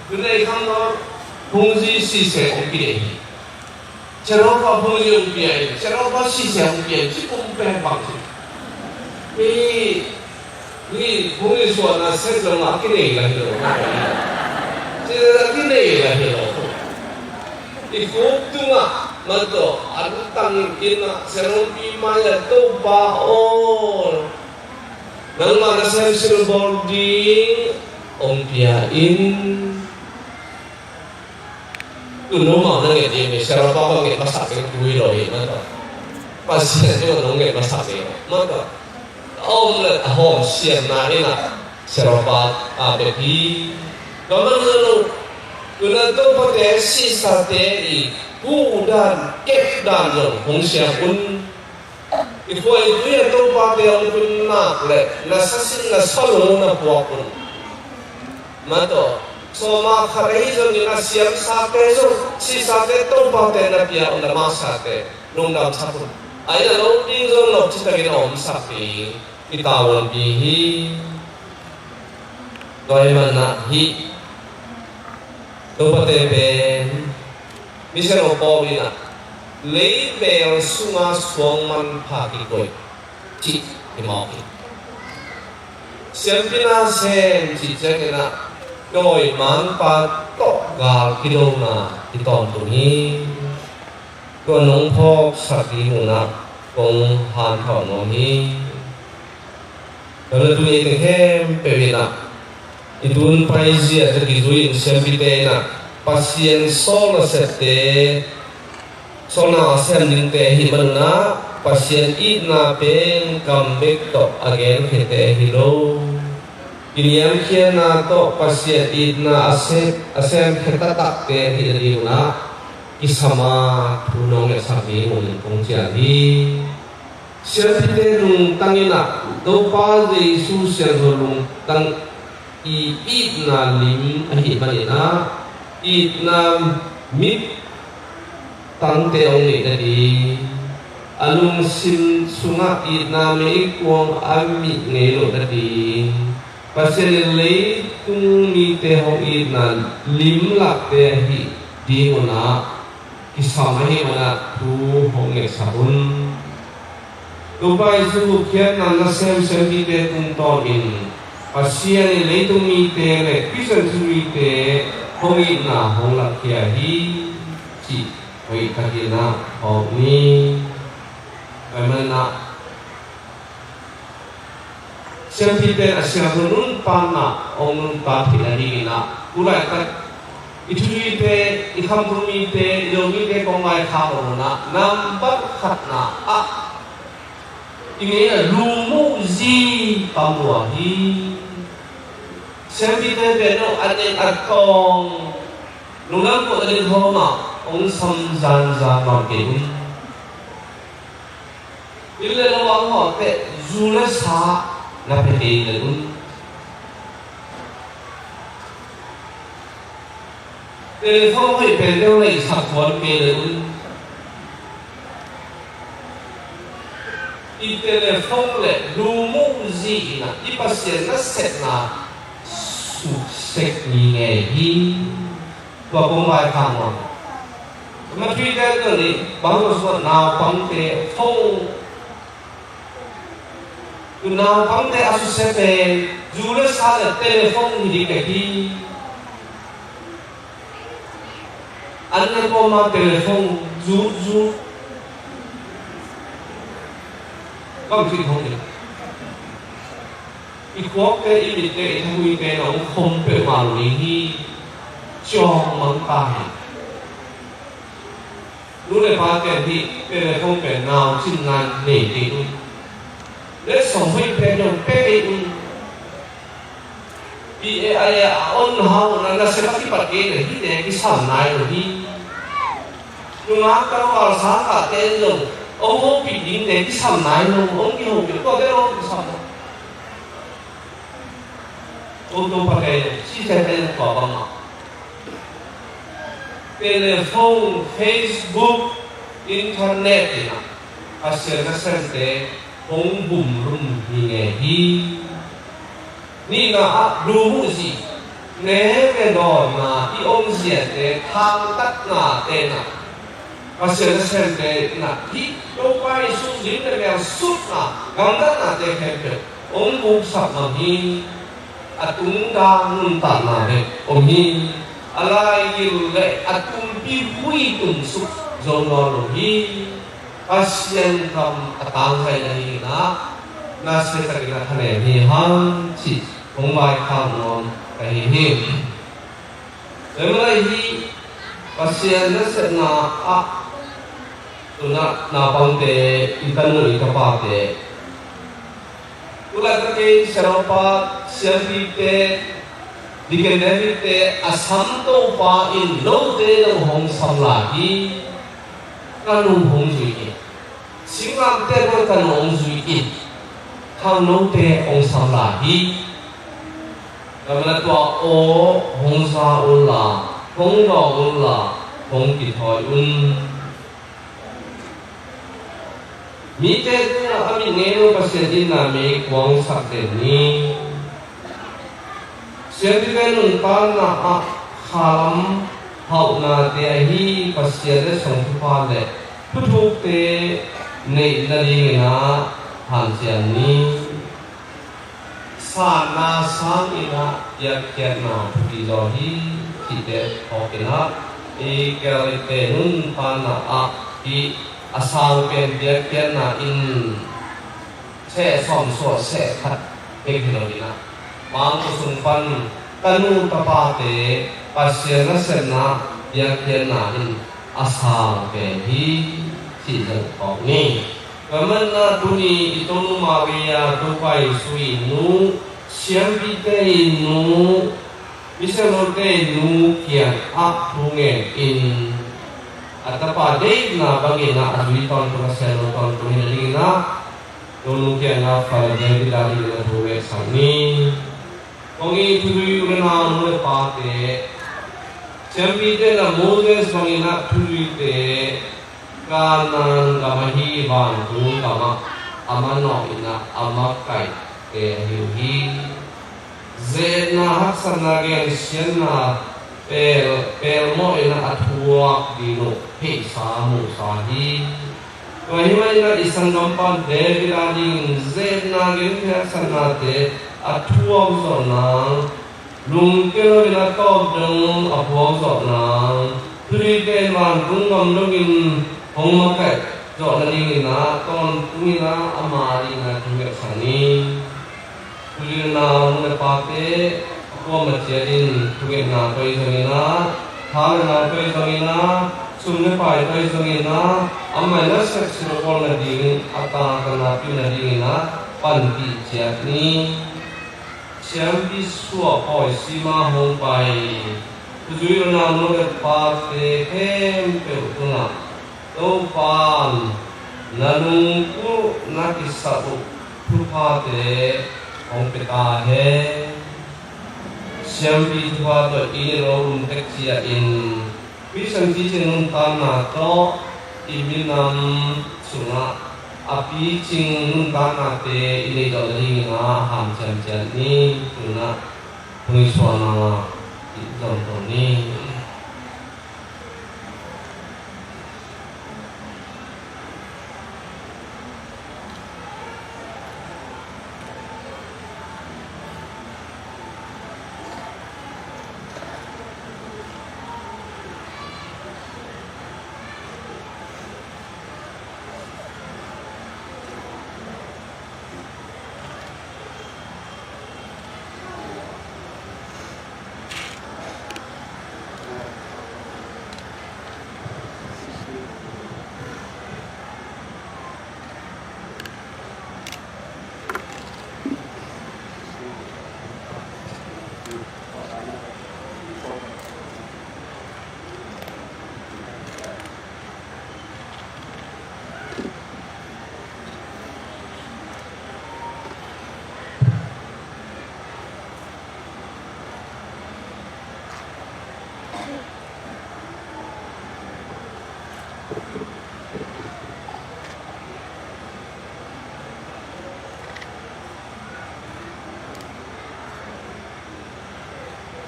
คือในคำว่าพงศ์สี่เสกองค์กิเลสCerita punya upiah, cerita sisa upiah, cukup banyak. Ini punya suara sesuatu macam ni lah itu. Jadi ni lah itu. Iku tu mah, macam ada tangkin, serupi maya tu baon. Nama nasi serbording, upiahin. Cứ nấu màu nó nghệ gì mình sẽ nó bao nghệ masak cái cùi rồi mà đó, pasien itu nấu nghệ masak cái mà đó, ông là hòm xiên na đi na, sẽ nó bao baby, đó mà nó cứ nó đâu có thể xí sa thế đi, bu đan kẹp đan rồi không xiên quân, cái phơi cái đâu bao thế ông quân nạc lệ, na sát sinh na sâu na buộc quân, mà đó. So ma kharai jo ni na siam sa te jo si sa te to pa te na pia on da ma sa te nong dam sa pu ai na lo ding jo no chi ta ge om sa pi ki ta won bi hi doi man na hi to pa te be mi se no po bi na lấy bèo su ma suang man pha ki koi chi ki mo ki siam pi na sen chi che ke na rồi mang pa tọt gà kilo na thì tòn tụi hi còn nông phò sạch đi nguồn nạp còn hàn thọ nó hi rồi tụi em thêm về việt nam itun paisia cho cái duin xem video na pasien sol là sette sol na xem những cái hi bên na pasien ít na pen cầm bếp tọt again cái cái hello Iniam kia na to pasien id na asem kheta tak te hi na isama thunong le sabi mun kong chia hi siapite lung tangina do pa Jesu sian lung tang id na lim ahi banina id na mit tang te ong ni di alung sim sunga id na me kwang ami ngelo di pasal lấy tung mi te hong in na lim lak te hi di ngona kisama hi mana tu hong le sabun tu bai su khian na na sem hi te tung to in pasal lấy tung mi te le pisan su mi te hong in na hong lak kia hi chi hoi ka ki na hong ni mana xem phim tên là xem luôn pan na ông luôn pan thì là đi na cú lại ta ít lui thế ít tham công mi thế yogi thế con mai khao rồi na nam bắt khát na ini là lu mu gì bằng mùa hi xem phim tên về nó anh em ăn con lúc đó của anh em hôm mà ông xăm gian ra bằng kính ini là nó họ thế du lịch xa na peti lagun telephone hoi pe leo nei sak phone pe lagun i telephone le lu mu zi na i pasien na set na su sek ni nge hi wa kong vai khang wa ma twitter ko ni bang so na pang te phone tu nào phóng te associate dù là sao là telephone thì đi cái gì anh ấy có mang telephone dù không chỉ không đượcอีกพวกเตอีมิเตทวีเตน้องคมเปมาลีฮีจองมังตารู้เลยพาแกที่เป็นอะไรคงเป็นนาวชิ้นงานเหนื่อยดีและส่งให้เป็นอย่างเป๊ะดีปีไอ้อ้นเฮานั่นน่ะเสร็จที่ปัจเจกที่เด็กที่สามนายหรือที่ลุงอาก็ว่าสาขาเต้นลงโอ้โหปีนี้เด็กที่สามนายลงองค์ที่หกก็ได้ลงที่สามuntuk pakai sistem apa telepon, Facebook, internet ini hasil kesente bom rum hingi ni na dulu sih neh do na i om siete thang tat na te na hasil kesente na di dopai su din na sut na gamdan na te kempe om buk sap na hi atung dang ta na he om hi alai il le atung pi hui tung su zo no lo hi asian kam atang hai nei na se ta ki na thane hi han chi ong mai kham non kai hi emai hi asian na se na a tu na pang te ikan no i ka pa te ulat ke saropa siapite dikenevite asam to pa in lo de lo hong sam la hi kanung hong zui ki singam te ko kanung hong zui ki khang lo te hong sam la hi kamala to o hong sa ul la hong do ul la hong ki thoi un mi te na ami ne lo pasedin na me kwang sak te ni Siapa nun tan na khalam hau na te ahi pasya de songpa le puthuk te nei na ri na han sian ni sa na sang ina ya kya na phi zo hi ti te ho ke na e kya le te nun tan na hi asang pen ya kya na in se som so se khat ke lo ni na mang kusumpan kanu tapate pasya na sena yakyan na in asang ke hi si jang kong ni kaman na duni itonu Maria tupai sui nu siam bite nu bisa note nu kian a punge in atapa de na bagi na adui ton to pasya no ton to ni na tonu kian na fal de dilali na tuwe sang ni Kongi tului rena nue pate, champi te na Moses kongi na tului te kanan kamahi bantu kama amano ina amakai te hiuhi, zena haksana gen siena pel mo ina atuak dino he samu sahi, kahima ina isang gampan devilading zena gen haksana te atuam zonang lung kelo ina top dong apuam zonang turi te man tungam login hong makai zonang ina ton tungina amari na tungek sani turi na mune pate apuam maciadin tungek na koi zongina thar na koi zongina sumne pai koi zongina amai na seksiro kol na ding ata kana pi na ding ina panti ciat ni siam di suo poi sima hong pai tujuh na no ke pate kem pe utuna to pan nanung ku na kisabu tu pate hong pe ta he siam di tua to ini ro tek sia in pisang ti chen tan na to iminam sunga api cing tanah te ini dari nga ham jam ni tuna pengiswana contoh ni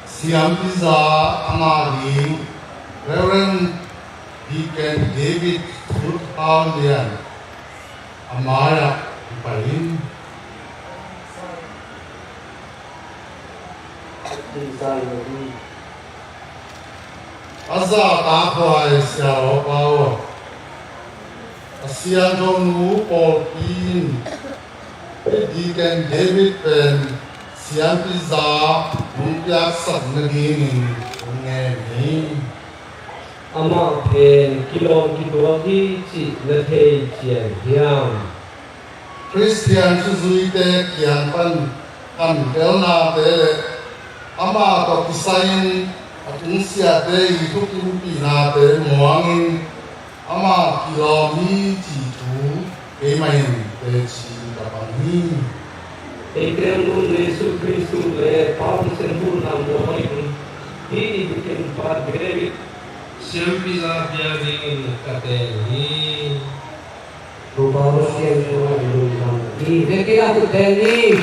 Siam Pizza Amadi Reverend Deacon David Woodhoulian Amaya Pain Asa Takwai Siaro Pao Asian Donu Paul Pin Deacon David Pen Siam Pizza Mumpiak Sabnagini Ngeni Ama pen kilom kidwagi chi na thei chian hiam Christian Suzuite Kian Pan Kan Delna Tele Ama to Kisain Atung Sia Te Itukin Pina Te Muangin Ama Kilomi Jitu Emain Te Chi Tapani Ekrem nun Yesu Kristu le Paul Senhur na mohoi hi bikin par grevi Siampiza biaring kateni Rupanya semua diundang. Ini kita kuteni.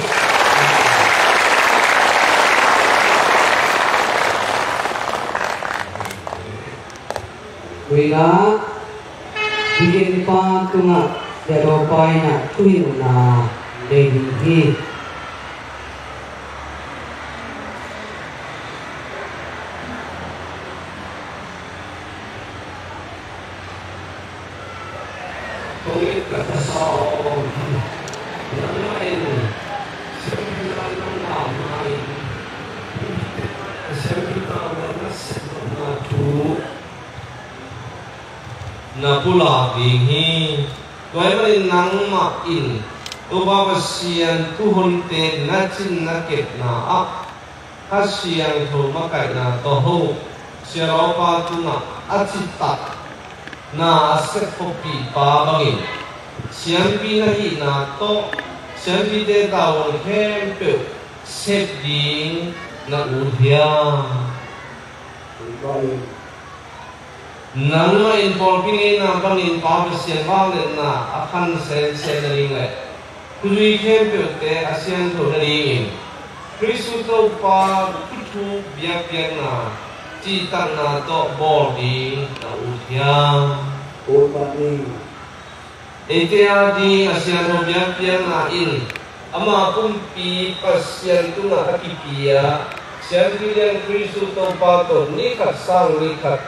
Wina bikin pa tunga jado paina tuin na devi. Pungit kata saom yang lain sembilan lain sembilan matu na pula dingi toy main nang ma in to ba sian tu hon te na chin na ket na a hasiang tho ma kai na to ho siaro pa tu na achita na asek kopi pa bangin siang pi na hi na to siang pi de tawon hem pe sep ding na udhya nang ma in pol pi na bangin pa siang ba le na akan sen sen ring le kui hem pe te asian tho ring Kristu to pa tu biak biak na chỉ tăng na to bỏ đi na uthia etia di asian robiak pian na in ama kumpi pasian tu na akipia sian kilian Kristu to pa to ni kat sang ni kat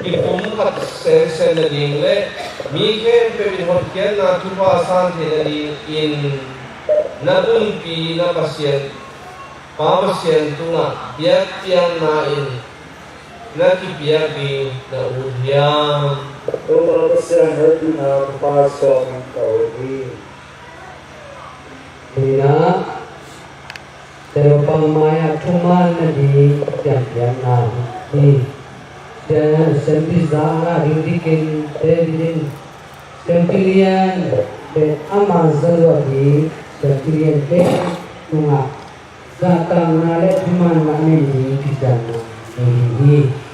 ipum kat sen sen na ding le mi ke pe bin hot kian na tu pa san the na ding in na kumpi na pasian pa pasian tu na biak pian na in Naki biar di na uhyang Orang besar hati na pasok ng kauli. Hina, pero pangmaya cuman na di yang na di dan sempizana rindikin tedin sempilian dan amazon di sempilian tedin tunga datang nale cuman makne di pizana ini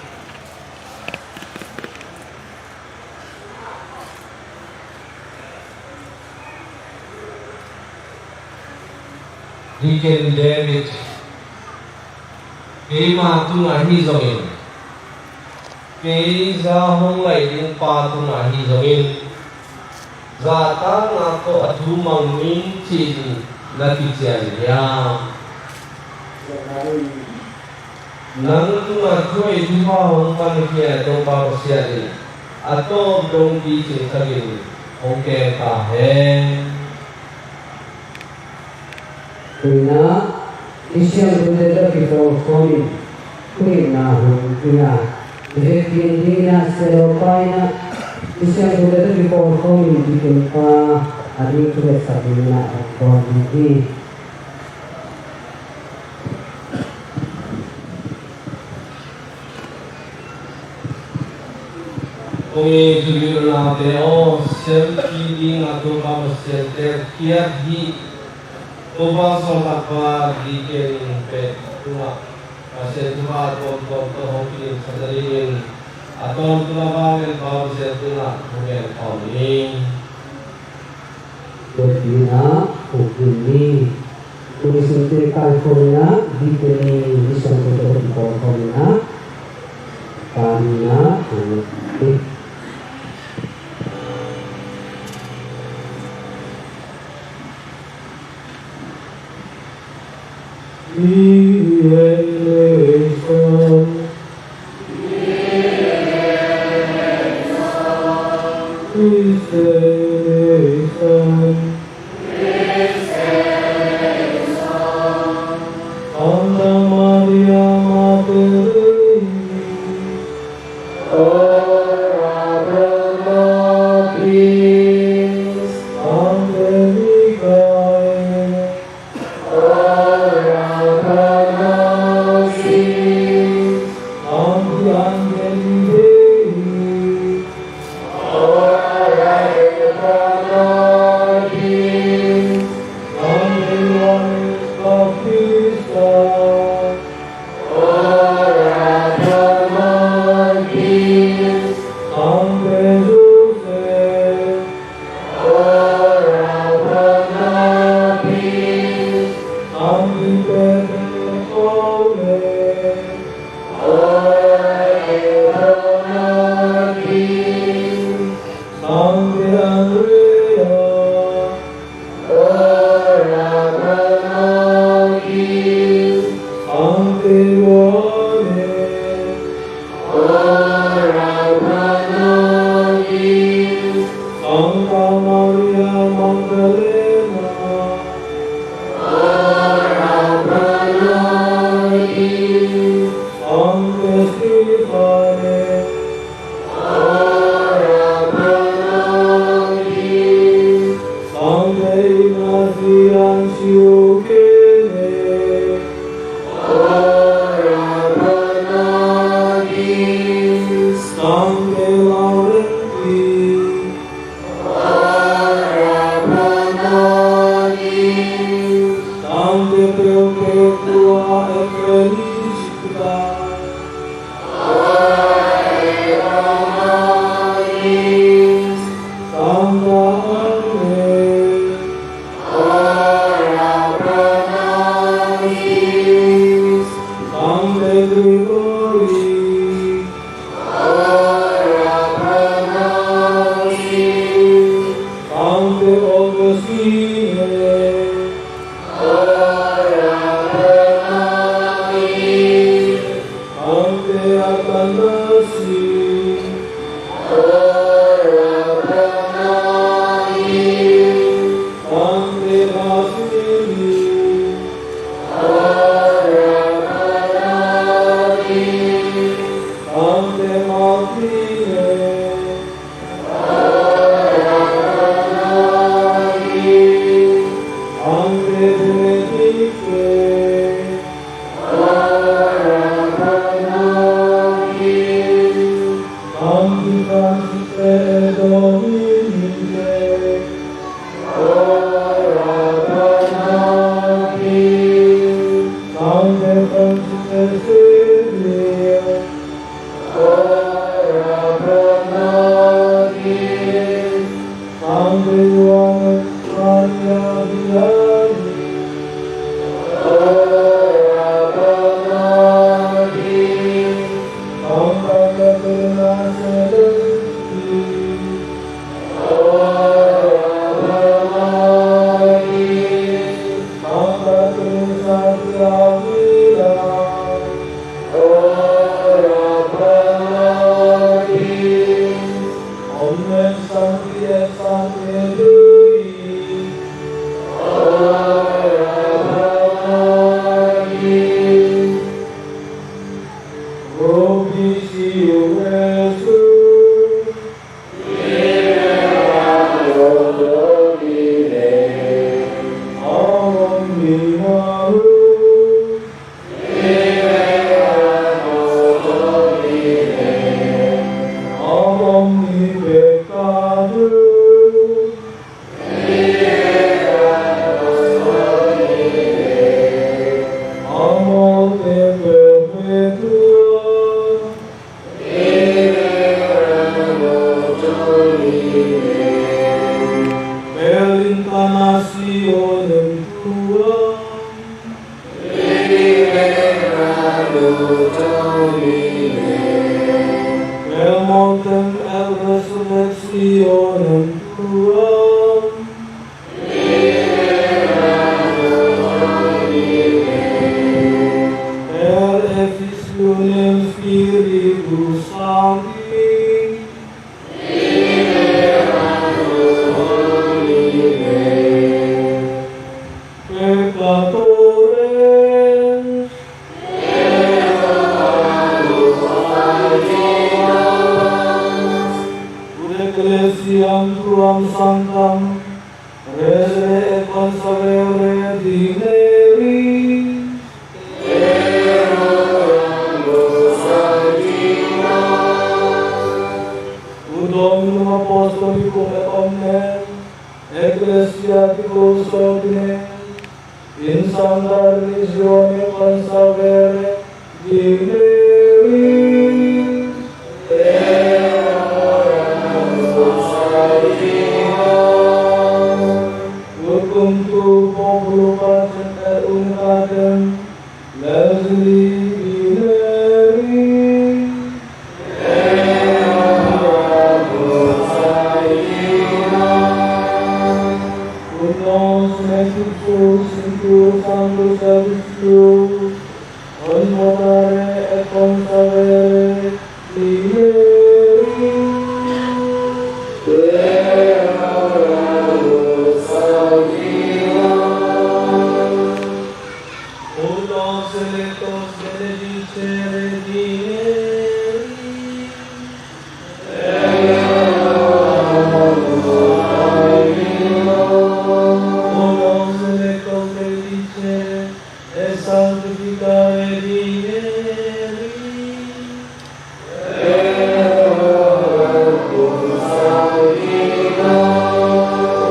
Deacon David Kema tu ngahi zongin Kei za hong lai din pa tu ngahi zongin Zata nga to atu mang min chin na kichian ya Nang tu nga thuay tu pa hong pan kia to pa ko siya din Ato dong ki chin kagin hong ke ka hen Hina, isang budaya kita kami na hina. Jadi hina seropaya isang budaya kita kami bikin pa hari kita sabina kami. Kami juga nak teo selfie atau apa selfie kiat hi Oba solat pa diken pe tuma pasal tuma tom tom to hoki sadarin Atom tulabangin baru saya tuna mungkin tahun ini. Betina, Ukini, Kurisunti California, Dikini, Disangkuto di California, Kamina, Mortem et resurrectionem tuam, per effusionem Spiritus Sancti, peccatorem, Ecclesiam tuam sanctam, resere et consavere dineris, ut Dominum Apostolicum et omnem ecclesiasticus ordinem, in sancta religione consavere dineris, Cum tu populum pacem et unitatem, lesli dineris, ut nos nectus in tuus sangus servicius, honore et consavere dineris, Ulos electos benedicere dineris, Ulos electos benedicere et sanctificare dineris,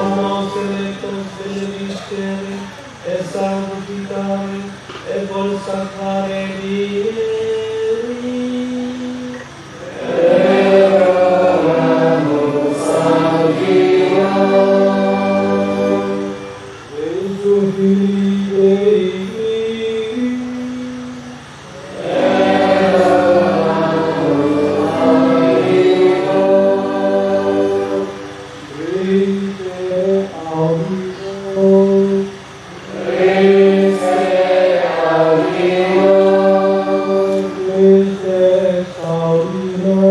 Ulos electos benedicere et sanctificare et consacrare dineris, Jesum Filii Dei, Christe audito, Christe audito,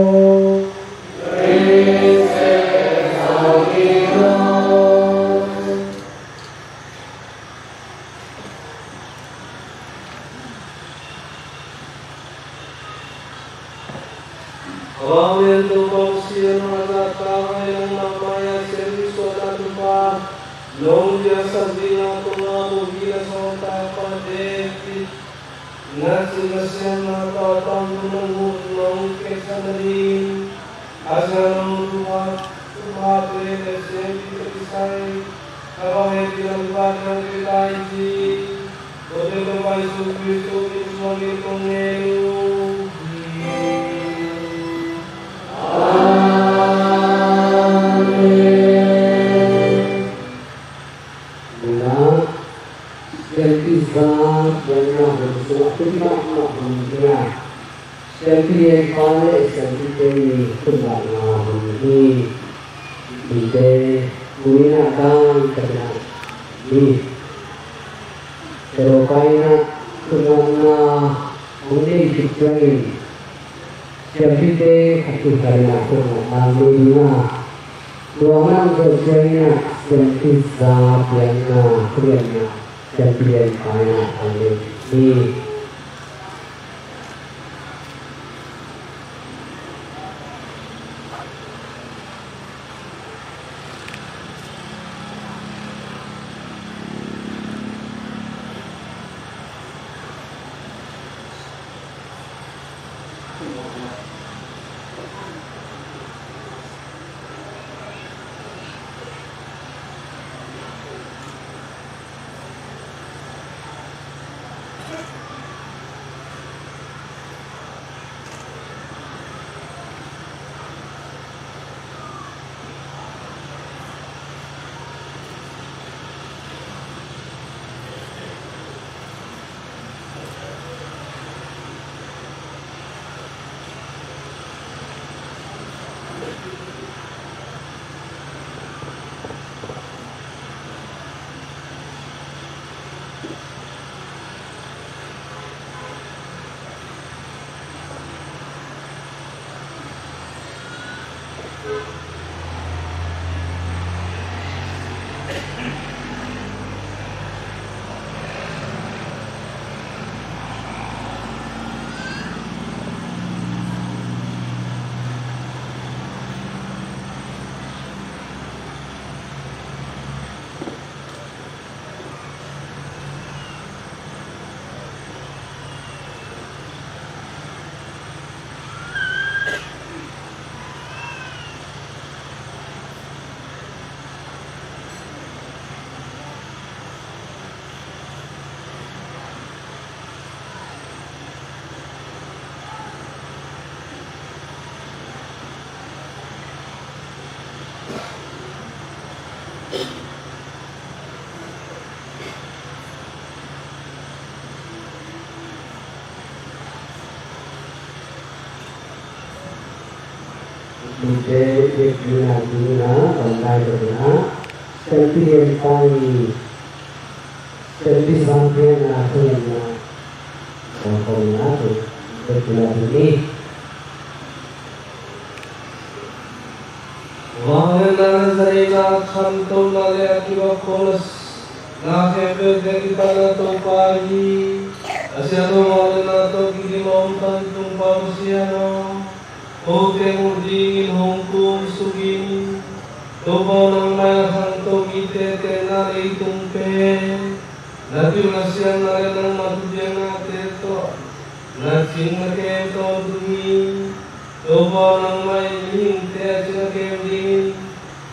Amen tu pausia mazatava yang namanya serviço da tua non dia sabina tua bugila sonta padeti nasi nasena tatam non ke sanari asano tua prene sempre krisai avame bilang badan kritai Ode Bapak Yesus Kristus sebagai pengelu Pero kaya na muli kitray siyempre katusan na ito mali na ruangan kitray na siyempre sa piyan na kriyan na siyempre kaya ang ni Mungkin guna online guna selfie pagi selfie sampai nak yang kau nak berguna ini. Wahana zarina kanto nale akiba kolas na hebe kita na topahi asyado wahana to kiri maumpan tumpa usiano oke mudingin hongkong sugin topa nang maya kanto kite tena leitumpe nabi nasian nale nang matudya na teto nasing na keto dungi Toba nang may hinte at sinakemdingin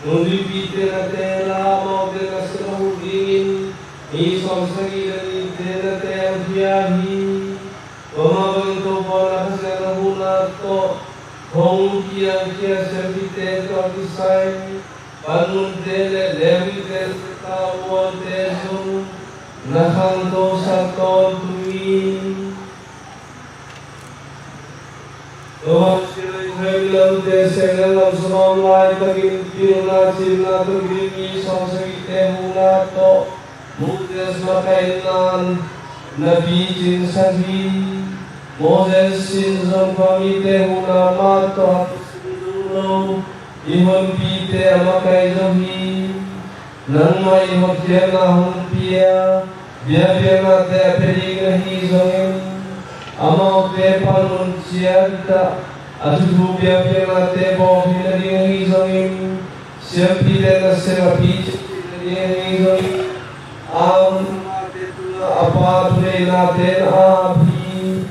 Nung bite na tela Maude na sinahudingin Isang sagilan ite na tela biyahi Pamabang toba na kasi nahunat ko Kung kiyang siyabite ko kisay Panuntele lewite tawa teso Nakanto sa tuwing Tuhan sila Israel desa dalam semua mulai bagi firman sila begini sampai tehuna to Moses makainan Nabi jin sahi Moses sin sampai tehuna mato suluh ihon pite amakai zahi nang mai hotiana humpia biar te perigrahi zoin Amau te panunciata Asubu biar te bohi na dingi zongin Siampi te na serapi dingi zongin te tuna apa tune na ten api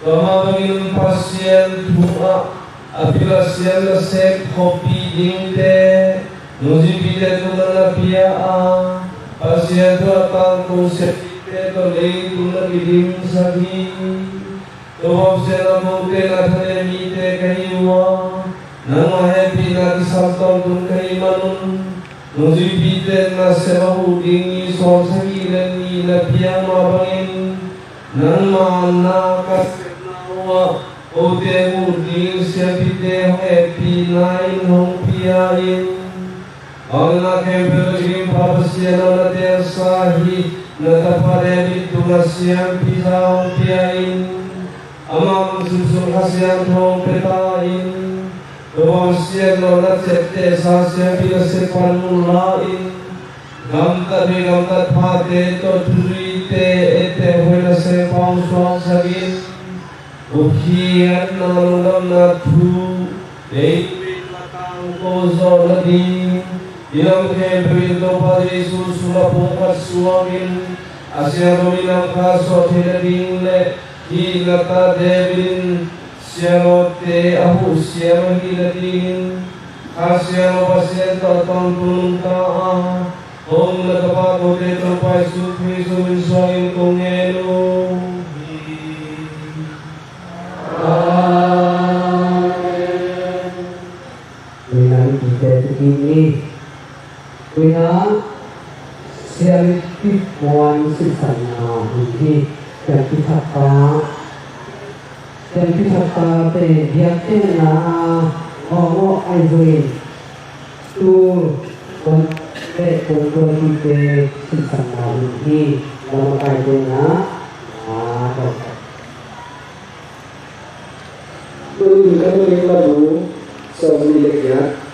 Kama bangin pasien tuna Apila sian na sep kopi dingte Nuzi te tuna na pia Pasien tuna tangku sepi to lei tuna kidim sagi Tohab sena mungke na thane mite kahiwa Nang happy na kisabtang tun kahimanun Nuzi pite na semahu dingi so sagilan ni na piyang mabangin Nang maana kasep na huwa Ote muding siya pite happy na inhong piyain Ang nakempelaging papasya na natin sahi Nataparemit tumasyang pisang piyain Amang susung hasyang thong petain Tumasyang no natsepte sasyang pinasepan mulain Gamtat pate to turite ete huwena sepang suang sagin Ukhiyan na nunggam na tu Eiwin matang kozo na din Ilang kebrildo Padre Jesus sumapungkat suangin Asya ruminang kaso tinadingle Hilata debilin Siyarote ahu siya mahiladin Asya mapasya tatang tuluntaan Om natapagote trupay supri suminsuangin kong eno Amen. Dengan kita begini Kena selfie puan sisanya ini dan kita te dia kena orang aizin tu untuk kita sisanya ini dalam kaitnya Kalau kita lalu sebelum